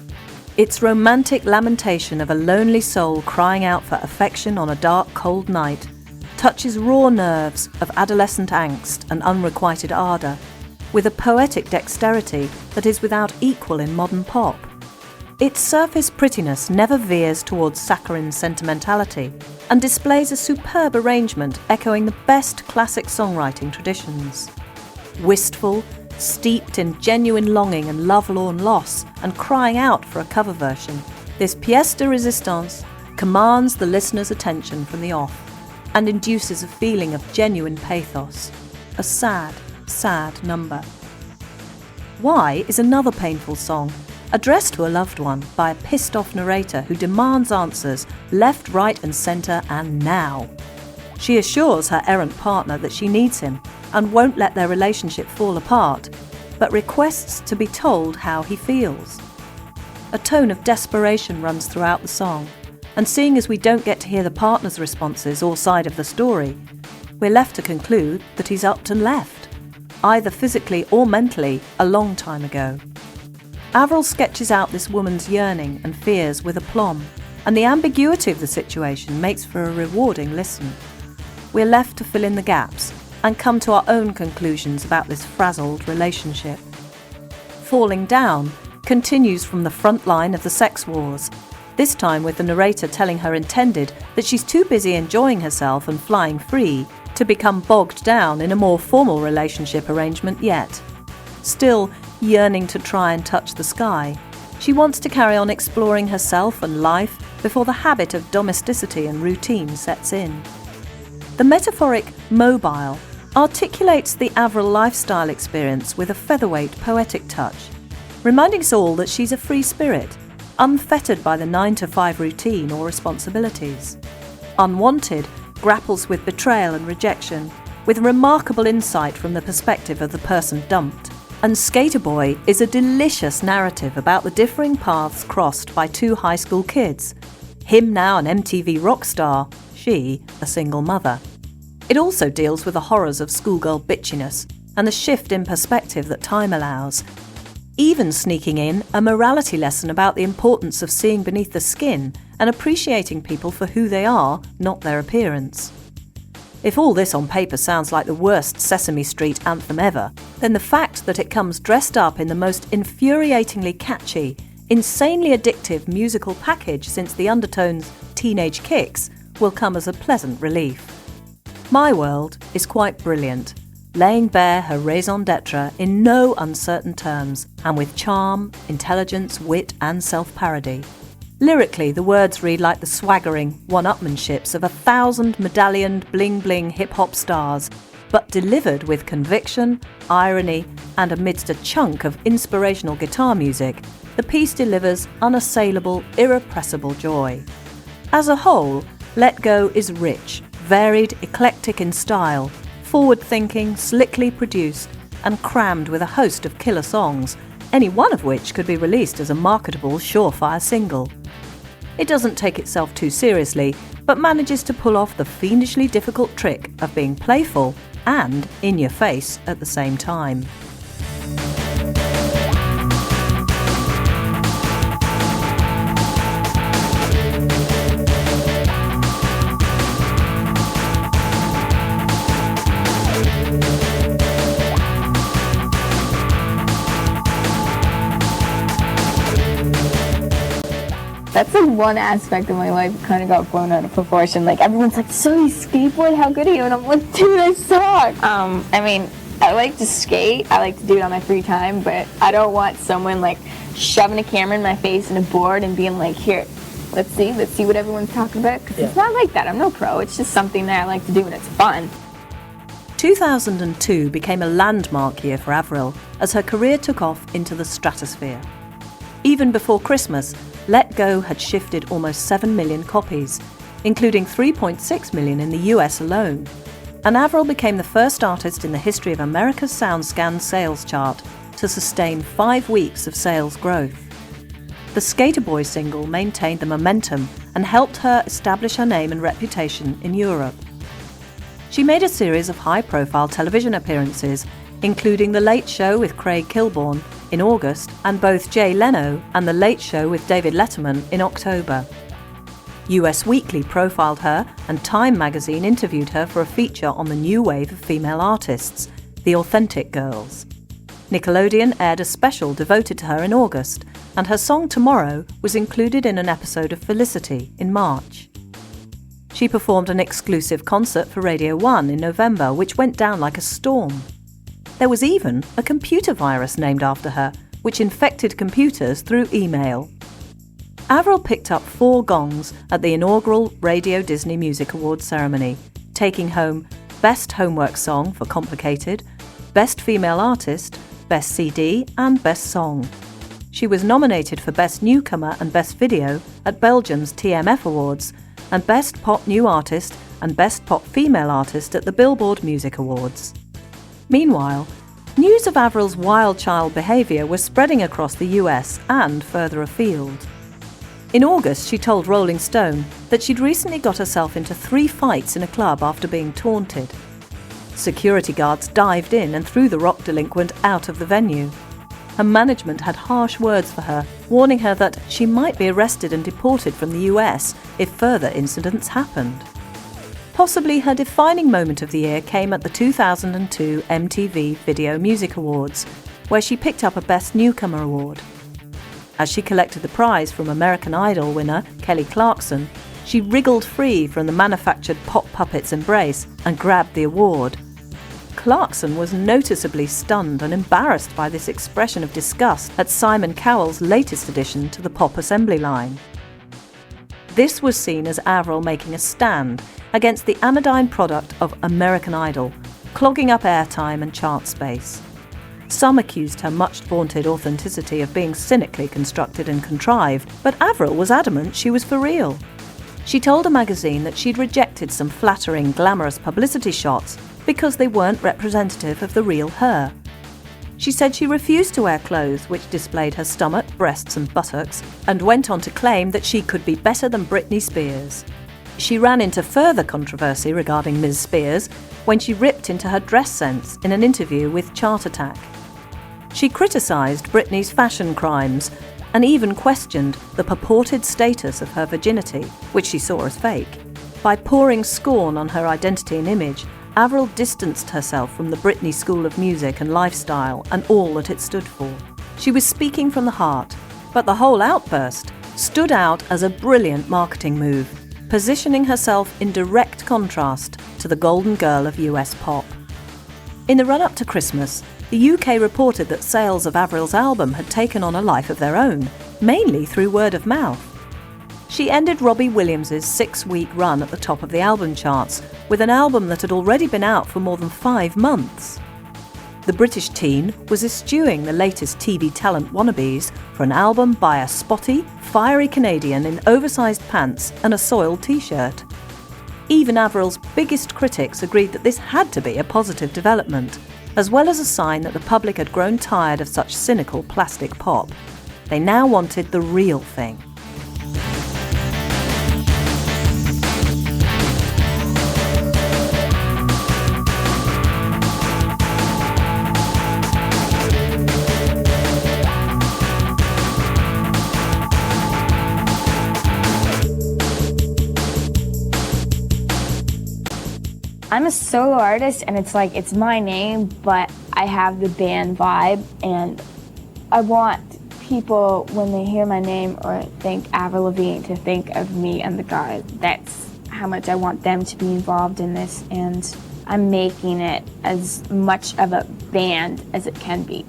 Its romantic lamentation of a lonely soul crying out for affection on a dark, cold night touches raw nerves of adolescent angst and unrequited ardour, with a poetic dexterity that is without equal in modern pop. Its surface prettiness never veers towards saccharine sentimentality and displays a superb arrangement echoing the best classic songwriting traditions. Wistful, steeped in genuine longing and lovelorn loss and crying out for a cover version, this pièce de résistance commands the listener's attention from the off and induces a feeling of genuine pathos. A sad, sad number. Why is another painful song, addressed to a loved one by a pissed-off narrator who demands answers left, right and centre and now. She assures her errant partner that she needs him and won't let their relationship fall apart, but requests to be told how he feels. A tone of desperation runs throughout the song, and seeing as we don't get to hear the partner's responses or side of the story, we're left to conclude that he's upped and left, either physically or mentally, a long time ago. Avril sketches out this woman's yearning and fears with aplomb, and the ambiguity of the situation makes for a rewarding listen. We're left to fill in the gaps and come to our own conclusions about this frazzled relationship. Falling Down continues from the front line of the sex wars, this time with the narrator telling her intended that she's too busy enjoying herself and flying free to become bogged down in a more formal relationship arrangement yet. Still yearning to try and touch the sky, she wants to carry on exploring herself and life before the habit of domesticity and routine sets in. The metaphoric mobile articulates the Avril lifestyle experience with a featherweight poetic touch, reminding us all that she's a free spirit, unfettered by the 9-to-5 routine or responsibilities. Unwanted grapples with betrayal and rejection, with remarkable insight from the perspective of the person dumped. And Skater Boy is a delicious narrative about the differing paths crossed by two high school kids, him now an MTV rock star, she a single mother. It also deals with the horrors of schoolgirl bitchiness and the shift in perspective that time allows, even sneaking in a morality lesson about the importance of seeing beneath the skin and appreciating people for who they are, not their appearance. If all this on paper sounds like the worst Sesame Street anthem ever, then the fact that it comes dressed up in the most infuriatingly catchy, insanely addictive musical package since the Undertones' Teenage Kicks will come as a pleasant relief. My World is quite brilliant, laying bare her raison d'etre in no uncertain terms and with charm, intelligence, wit and self-parody. Lyrically, the words read like the swaggering one-upmanships of 1,000 medallioned bling-bling hip-hop stars, but delivered with conviction, irony, and amidst a chunk of inspirational guitar music, the piece delivers unassailable, irrepressible joy. As a whole, Let Go is rich, varied, eclectic in style, forward-thinking, slickly produced, and crammed with a host of killer songs, any one of which could be released as a marketable, surefire single. It doesn't take itself too seriously, but manages to pull off the fiendishly difficult trick of being playful and in your face at the same time. That's like one aspect of my life that kind of got blown out of proportion. Like everyone's like, so you skateboard, how good are you? And I'm like, dude, I suck. I mean, I like to skate. I like to do it on my free time, but I don't want someone like shoving a camera in my face and a board and being like, here, let's see what everyone's talking about. Because it's not like that. I'm no pro. It's just something that I like to do and it's fun. 2002 became a landmark year for Avril as her career took off into the stratosphere. Even before Christmas, Let Go had shifted almost 7 million copies, including 3.6 million in the US alone, and Avril became the first artist in the history of America's SoundScan sales chart to sustain 5 weeks of sales growth. The Skater Boy single maintained the momentum and helped her establish her name and reputation in Europe. She made a series of high-profile television appearances, including The Late Show with Craig Kilborn in August and both Jay Leno and The Late Show with David Letterman in October. US Weekly profiled her and Time magazine interviewed her for a feature on the new wave of female artists, the Authentic Girls. Nickelodeon aired a special devoted to her in August, and her song Tomorrow was included in an episode of Felicity in March. She performed an exclusive concert for Radio 1 in November, which went down like a storm. There was even a computer virus named after her, which infected computers through email. Avril picked up 4 gongs at the inaugural Radio Disney Music Awards ceremony, taking home Best Homework Song for Complicated, Best Female Artist, Best CD and Best Song. She was nominated for Best Newcomer and Best Video at Belgium's TMF Awards, and Best Pop New Artist and Best Pop Female Artist at the Billboard Music Awards. Meanwhile, news of Avril's wild child behaviour was spreading across the US and further afield. In August, she told Rolling Stone that she'd recently got herself into 3 fights in a club after being taunted. Security guards dived in and threw the rock delinquent out of the venue. Her management had harsh words for her, warning her that she might be arrested and deported from the US if further incidents happened. Possibly her defining moment of the year came at the 2002 MTV Video Music Awards, where she picked up a Best Newcomer award. As she collected the prize from American Idol winner Kelly Clarkson, she wriggled free from the manufactured pop puppet's embrace and grabbed the award. Clarkson was noticeably stunned and embarrassed by this expression of disgust at Simon Cowell's latest addition to the pop assembly line. This was seen as Avril making a stand against the anodyne product of American Idol, clogging up airtime and chart space. Some accused her much-vaunted authenticity of being cynically constructed and contrived, but Avril was adamant she was for real. She told a magazine that she'd rejected some flattering, glamorous publicity shots because they weren't representative of the real her. She said she refused to wear clothes which displayed her stomach, breasts and buttocks, and went on to claim that she could be better than Britney Spears. She ran into further controversy regarding Ms. Spears when she ripped into her dress sense in an interview with Chart Attack. She criticised Britney's fashion crimes and even questioned the purported status of her virginity, which she saw as fake. By pouring scorn on her identity and image, Avril distanced herself from the Britney School of Music and Lifestyle and all that it stood for. She was speaking from the heart, but the whole outburst stood out as a brilliant marketing move, positioning herself in direct contrast to the golden girl of US pop. In the run-up to Christmas, the UK reported that sales of Avril's album had taken on a life of their own, mainly through word of mouth. She ended Robbie Williams' 6-week run at the top of the album charts with an album that had already been out for more than 5 months. The British teen was eschewing the latest TV talent wannabes for an album by a spotty, fiery Canadian in oversized pants and a soiled t-shirt. Even Avril's biggest critics agreed that this had to be a positive development, as well as a sign that the public had grown tired of such cynical plastic pop. They now wanted the real thing. I'm a solo artist, and it's my name, but I have the band vibe, and I want people, when they hear my name or think Avril Lavigne, to think of me and the guys. That's how much I want them to be involved in this, and I'm making it as much of a band as it can be.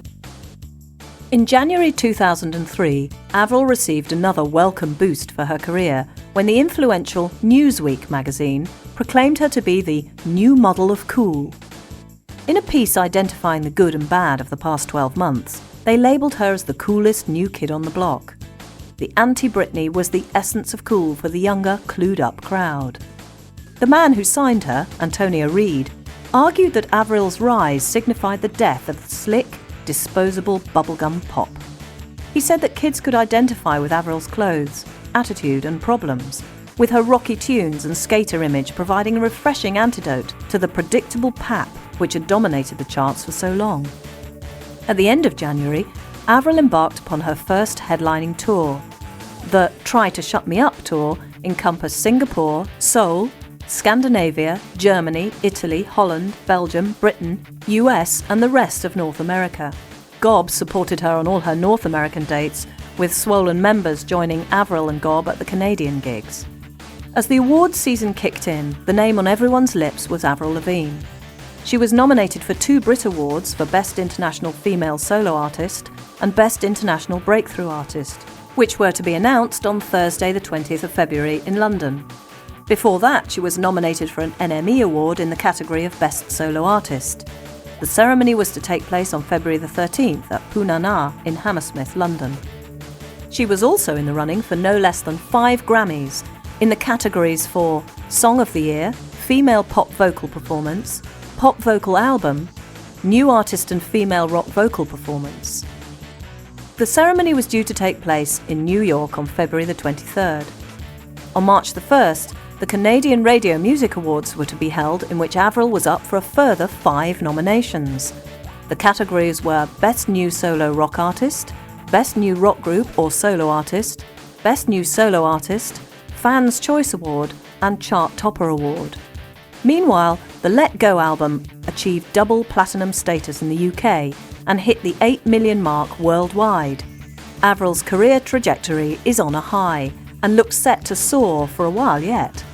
In January 2003, Avril received another welcome boost for her career when the influential Newsweek magazine proclaimed her to be the new model of cool. In a piece identifying the good and bad of the past 12 months, they labelled her as the coolest new kid on the block. The anti-Britney was the essence of cool for the younger, clued-up crowd. The man who signed her, Antonia Reid, argued that Avril's rise signified the death of the slick, disposable bubblegum pop. He said that kids could identify with Avril's clothes, attitude and problems, with her rocky tunes and skater image providing a refreshing antidote to the predictable pap which had dominated the charts for so long. At the end of January, Avril embarked upon her first headlining tour. The Try to Shut Me Up tour encompassed Singapore, Seoul, Scandinavia, Germany, Italy, Holland, Belgium, Britain, US and the rest of North America. Gob supported her on all her North American dates, with Swollen members joining Avril and Gob at the Canadian gigs. As the awards season kicked in, the name on everyone's lips was Avril Lavigne. She was nominated for 2 Brit Awards for Best International Female Solo Artist and Best International Breakthrough Artist, which were to be announced on Thursday the 20th of February in London. Before that, she was nominated for an NME Award in the category of Best Solo Artist. The ceremony was to take place on February the 13th at Punana in Hammersmith, London. She was also in the running for no less than 5 Grammys in the categories for Song of the Year, Female Pop Vocal Performance, Pop Vocal Album, New Artist and Female Rock Vocal Performance. The ceremony was due to take place in New York on February the 23rd. On March the 1st, the Canadian Radio Music Awards were to be held, in which Avril was up for a further 5 nominations. The categories were Best New Solo Rock Artist, Best New Rock Group or Solo Artist, Best New Solo Artist, Fans' Choice Award and Chart Topper Award. Meanwhile, the Let Go album achieved double platinum status in the UK and hit the 8 million mark worldwide. Avril's career trajectory is on a high and looks set to soar for a while yet.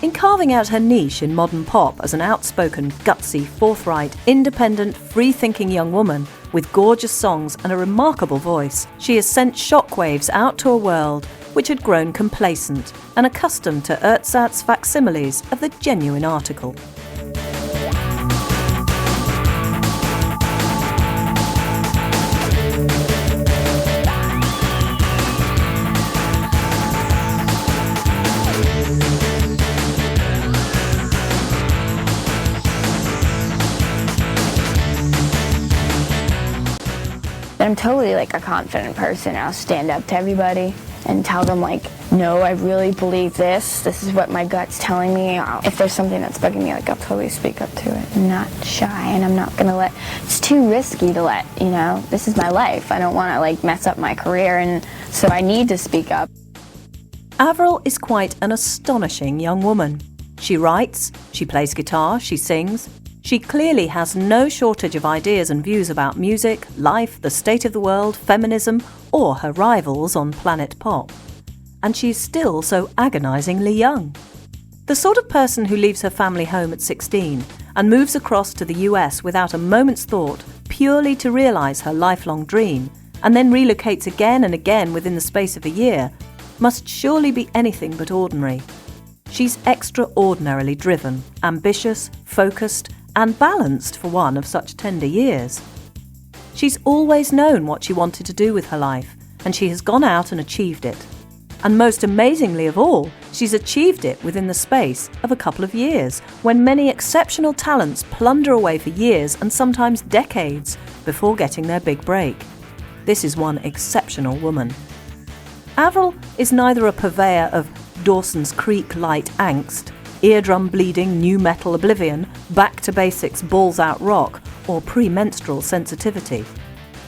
In carving out her niche in modern pop as an outspoken, gutsy, forthright, independent, free-thinking young woman with gorgeous songs and a remarkable voice, she has sent shockwaves out to a world which had grown complacent and accustomed to ersatz facsimiles of the genuine article. I'm totally like a confident person. I'll stand up to everybody and tell them like, no, I really believe this. This is what my gut's telling me. If there's something that's bugging me, like I'll totally speak up to it. I'm not shy, and I'm not gonna let, it's too risky to let, this is my life. I don't wanna like mess up my career, and so I need to speak up. Avril is quite an astonishing young woman. She writes, she plays guitar, she sings. She clearly has no shortage of ideas and views about music, life, the state of the world, feminism, or her rivals on Planet Pop. And she's still so agonisingly young. The sort of person who leaves her family home at 16 and moves across to the US without a moment's thought, purely to realise her lifelong dream, and then relocates again and again within the space of a year, must surely be anything but ordinary. She's extraordinarily driven, ambitious, focused, and balanced for one of such tender years. She's always known what she wanted to do with her life, and she has gone out and achieved it. And most amazingly of all, she's achieved it within the space of a couple of years, when many exceptional talents plunder away for years and sometimes decades before getting their big break. This is one exceptional woman. Avril is neither a purveyor of Dawson's Creek light angst, eardrum-bleeding new metal oblivion, back-to-basics balls-out rock, or premenstrual sensitivity,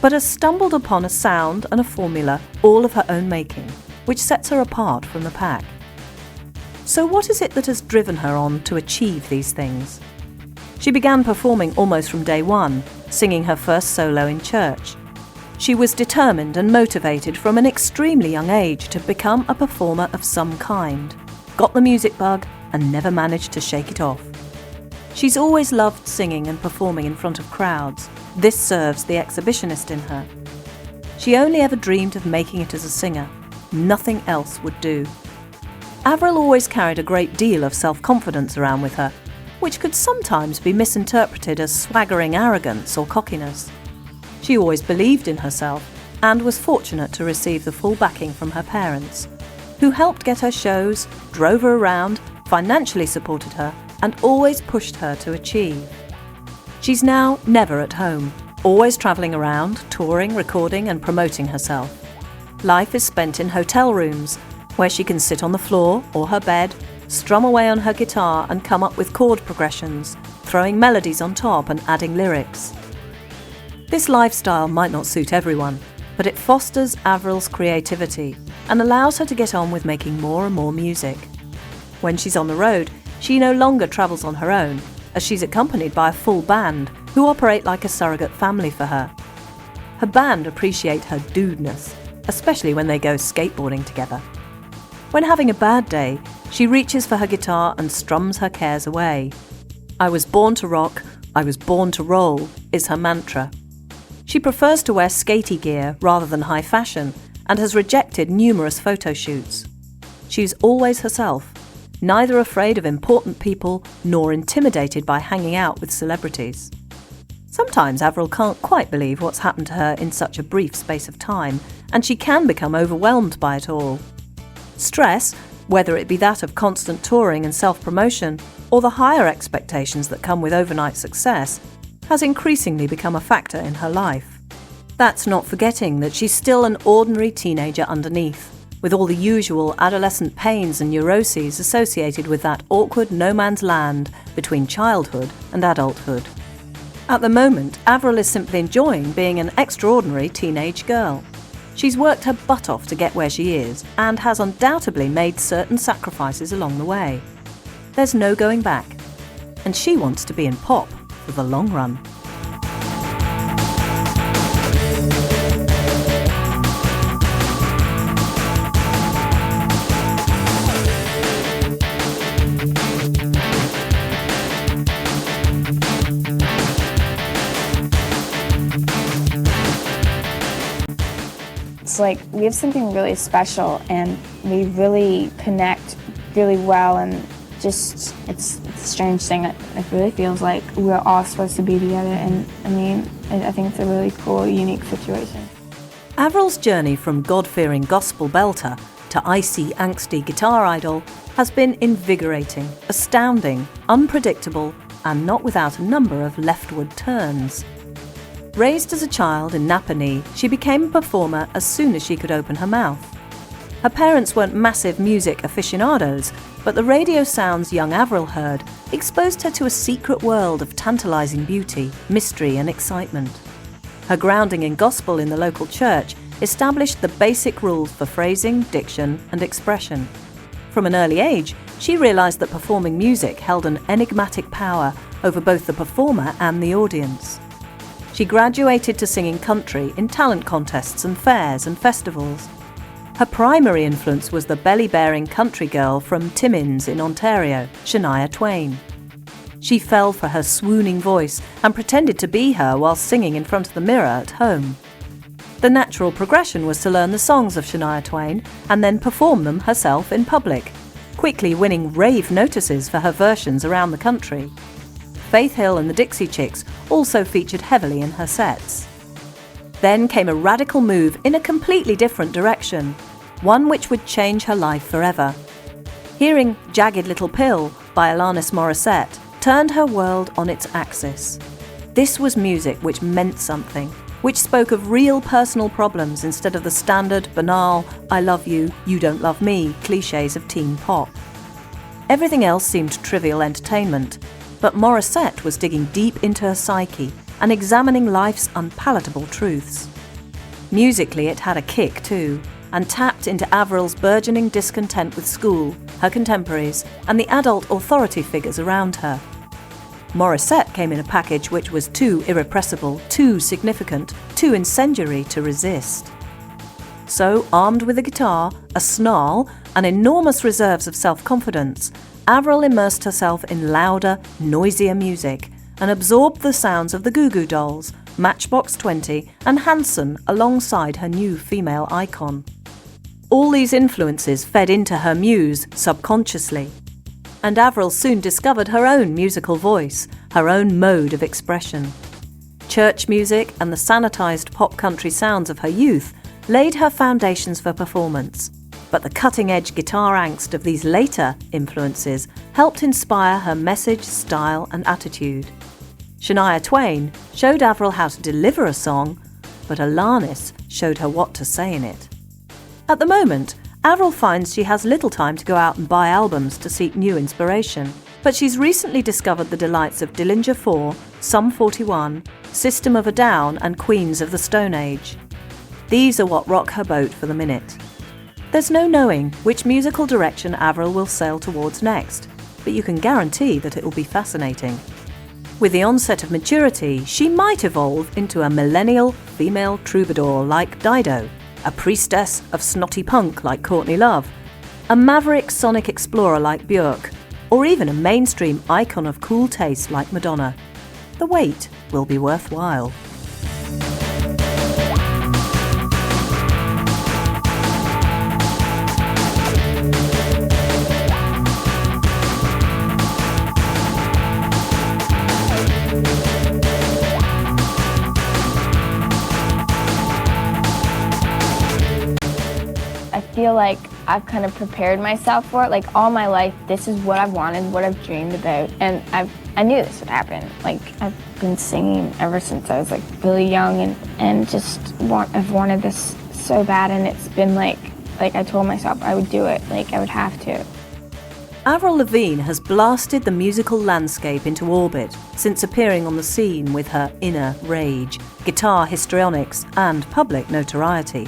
but has stumbled upon a sound and a formula all of her own making, which sets her apart from the pack. So what is it that has driven her on to achieve these things? She began performing almost from day one, singing her first solo in church. She was determined and motivated from an extremely young age to become a performer of some kind, got the music bug, and never managed to shake it off. She's always loved singing and performing in front of crowds. This serves the exhibitionist in her. She only ever dreamed of making it as a singer. Nothing else would do. Avril always carried a great deal of self-confidence around with her, which could sometimes be misinterpreted as swaggering arrogance or cockiness. She always believed in herself and was fortunate to receive the full backing from her parents, who helped get her shows, drove her around, financially supported her, and always pushed her to achieve. She's now never at home, always travelling around, touring, recording and promoting herself. Life is spent in hotel rooms, where she can sit on the floor or her bed, strum away on her guitar and come up with chord progressions, throwing melodies on top and adding lyrics. This lifestyle might not suit everyone, but it fosters Avril's creativity and allows her to get on with making more and more music. When she's on the road, she no longer travels on her own, as she's accompanied by a full band who operate like a surrogate family for her. Her band appreciate her dudeness, especially when they go skateboarding together. When having a bad day, she reaches for her guitar and strums her cares away. I was born to rock, "I was born to roll" is her mantra. She prefers to wear skatey gear rather than high fashion and has rejected numerous photo shoots. She's always herself, neither afraid of important people nor intimidated by hanging out with celebrities. Sometimes Avril can't quite believe what's happened to her in such a brief space of time, and she can become overwhelmed by it all. Stress, whether it be that of constant touring and self-promotion, or the higher expectations that come with overnight success, has increasingly become a factor in her life. That's not forgetting that she's still an ordinary teenager underneath, with all the usual adolescent pains and neuroses associated with that awkward no-man's land between childhood and adulthood. At the moment, Avril is simply enjoying being an extraordinary teenage girl. She's worked her butt off to get where she is and has undoubtedly made certain sacrifices along the way. There's no going back, and she wants to be in pop for the long run. It's like we have something really special and we really connect really well, and just it's a strange thing. It really feels like we're all supposed to be together, and I think it's a really cool, unique situation. Avril's journey from God-fearing gospel belter to icy, angsty guitar idol has been invigorating, astounding, unpredictable, and not without a number of leftward turns. Raised as a child in Napanee, she became a performer as soon as she could open her mouth. Her parents weren't massive music aficionados, but the radio sounds young Avril heard exposed her to a secret world of tantalising beauty, mystery and excitement. Her grounding in gospel in the local church established the basic rules for phrasing, diction and expression. From an early age, she realised that performing music held an enigmatic power over both the performer and the audience. She graduated to singing country in talent contests and fairs and festivals. Her primary influence was the belly-bearing country girl from Timmins in Ontario, Shania Twain. She fell for her swooning voice and pretended to be her while singing in front of the mirror at home. The natural progression was to learn the songs of Shania Twain and then perform them herself in public, quickly winning rave notices for her versions around the country. Faith Hill and the Dixie Chicks also featured heavily in her sets. Then came a radical move in a completely different direction, one which would change her life forever. Hearing Jagged Little Pill by Alanis Morissette turned her world on its axis. This was music which meant something, which spoke of real personal problems instead of the standard, banal, I love you, you don't love me clichés of teen pop. Everything else seemed trivial entertainment, but Morissette was digging deep into her psyche and examining life's unpalatable truths. Musically, it had a kick too, and tapped into Avril's burgeoning discontent with school, her contemporaries, and the adult authority figures around her. Morissette came in a package which was too irrepressible, too significant, too incendiary to resist. So, armed with a guitar, a snarl, and enormous reserves of self-confidence, Avril immersed herself in louder, noisier music and absorbed the sounds of the Goo Goo Dolls, Matchbox 20 and Hanson alongside her new female icon. All these influences fed into her muse subconsciously, and Avril soon discovered her own musical voice, her own mode of expression. Church music and the sanitised pop country sounds of her youth laid her foundations for performance, but the cutting-edge guitar angst of these later influences helped inspire her message, style and attitude. Shania Twain showed Avril how to deliver a song, but Alanis showed her what to say in it. At the moment, Avril finds she has little time to go out and buy albums to seek new inspiration, but she's recently discovered the delights of Dillinger 4, Sum 41, System of a Down and Queens of the Stone Age. These are what rock her boat for the minute. There's no knowing which musical direction Avril will sail towards next, but you can guarantee that it will be fascinating. With the onset of maturity, she might evolve into a millennial female troubadour like Dido, a priestess of snotty punk like Courtney Love, a maverick sonic explorer like Björk, or even a mainstream icon of cool taste like Madonna. the wait will be worthwhile. I feel like I've kind of prepared myself for it. Like all my life, this is what I've wanted, what I've dreamed about, and I knew this would happen. Like I've been singing ever since I was like really young, and just I've wanted this so bad, and it's been like I told myself I would do it, like I would have to. Avril Lavigne has blasted the musical landscape into orbit since appearing on the scene with her inner rage, guitar histrionics, and public notoriety.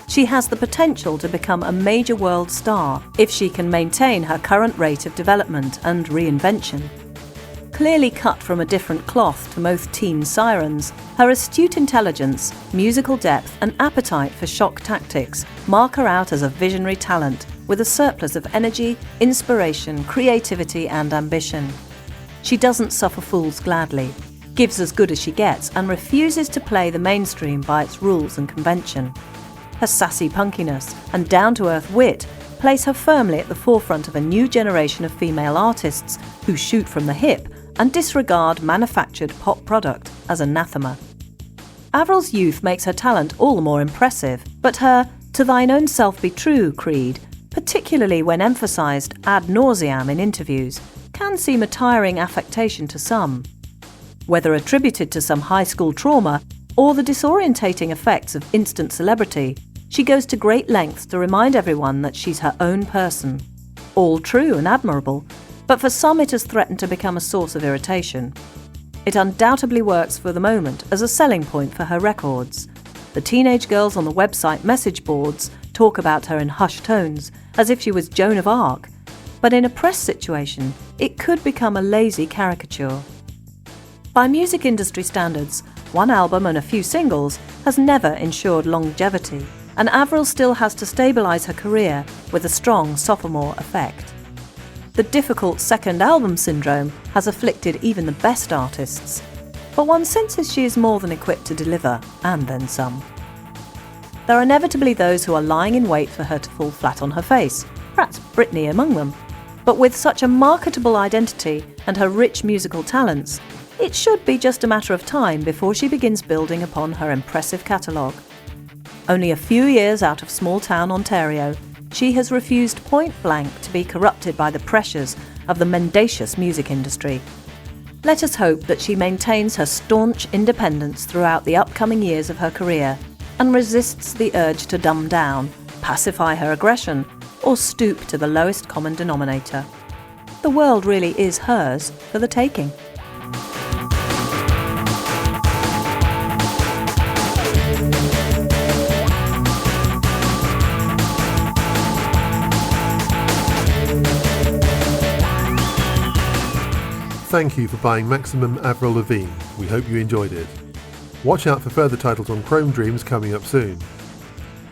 She has the potential to become a major world star if she can maintain her current rate of development and reinvention. Clearly cut from a different cloth to most teen sirens, her astute intelligence, musical depth, and appetite for shock tactics mark her out as a visionary talent with a surplus of energy, inspiration, creativity, and ambition. She doesn't suffer fools gladly, gives as good as she gets, and refuses to play the mainstream by its rules and convention. Her sassy punkiness and down-to-earth wit place her firmly at the forefront of a new generation of female artists who shoot from the hip and disregard manufactured pop product as anathema. Avril's youth makes her talent all the more impressive, but her "to thine own self be true" creed, particularly when emphasised ad nauseam in interviews, can seem a tiring affectation to some. Whether attributed to some high school trauma or the disorientating effects of instant celebrity, she goes to great lengths to remind everyone that she's her own person. All true and admirable, but for some it has threatened to become a source of irritation. It undoubtedly works for the moment as a selling point for her records. The teenage girls on the website message boards talk about her in hushed tones, as if she was Joan of Arc, but in a press situation, it could become a lazy caricature. By music industry standards, one album and a few singles has never ensured longevity, and Avril still has to stabilise her career with a strong sophomore effect. The difficult second album syndrome has afflicted even the best artists, but one senses she is more than equipped to deliver, and then some. There are inevitably those who are lying in wait for her to fall flat on her face, perhaps Britney among them, but with such a marketable identity and her rich musical talents, it should be just a matter of time before she begins building upon her impressive catalogue. Only a few years out of small-town Ontario, she has refused point-blank to be corrupted by the pressures of the mendacious music industry. Let us hope that she maintains her staunch independence throughout the upcoming years of her career and resists the urge to dumb down, pacify her aggression, or stoop to the lowest common denominator. The world really is hers for the taking. Thank you for buying Maximum Avril Lavigne. We hope you enjoyed it. Watch out for further titles on Chrome Dreams coming up soon.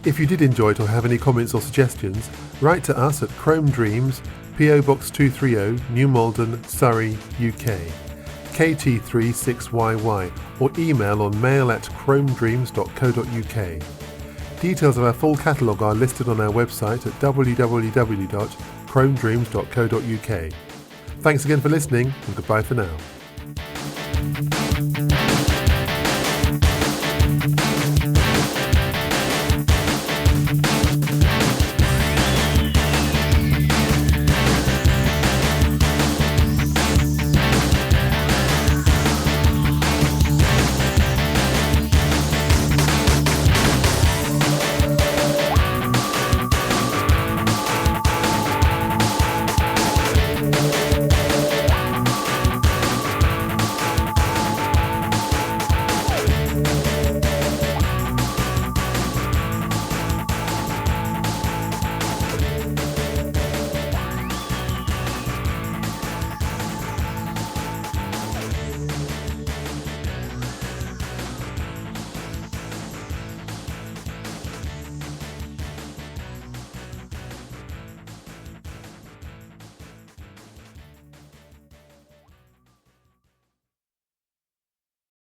If you did enjoy it or have any comments or suggestions, write to us at Chrome Dreams, PO Box 230, New Malden, Surrey, UK, KT36YY, or email on mail@chromedreams.co.uk. Details of our full catalogue are listed on our website at www.chromedreams.co.uk. Thanks again for listening, and goodbye for now.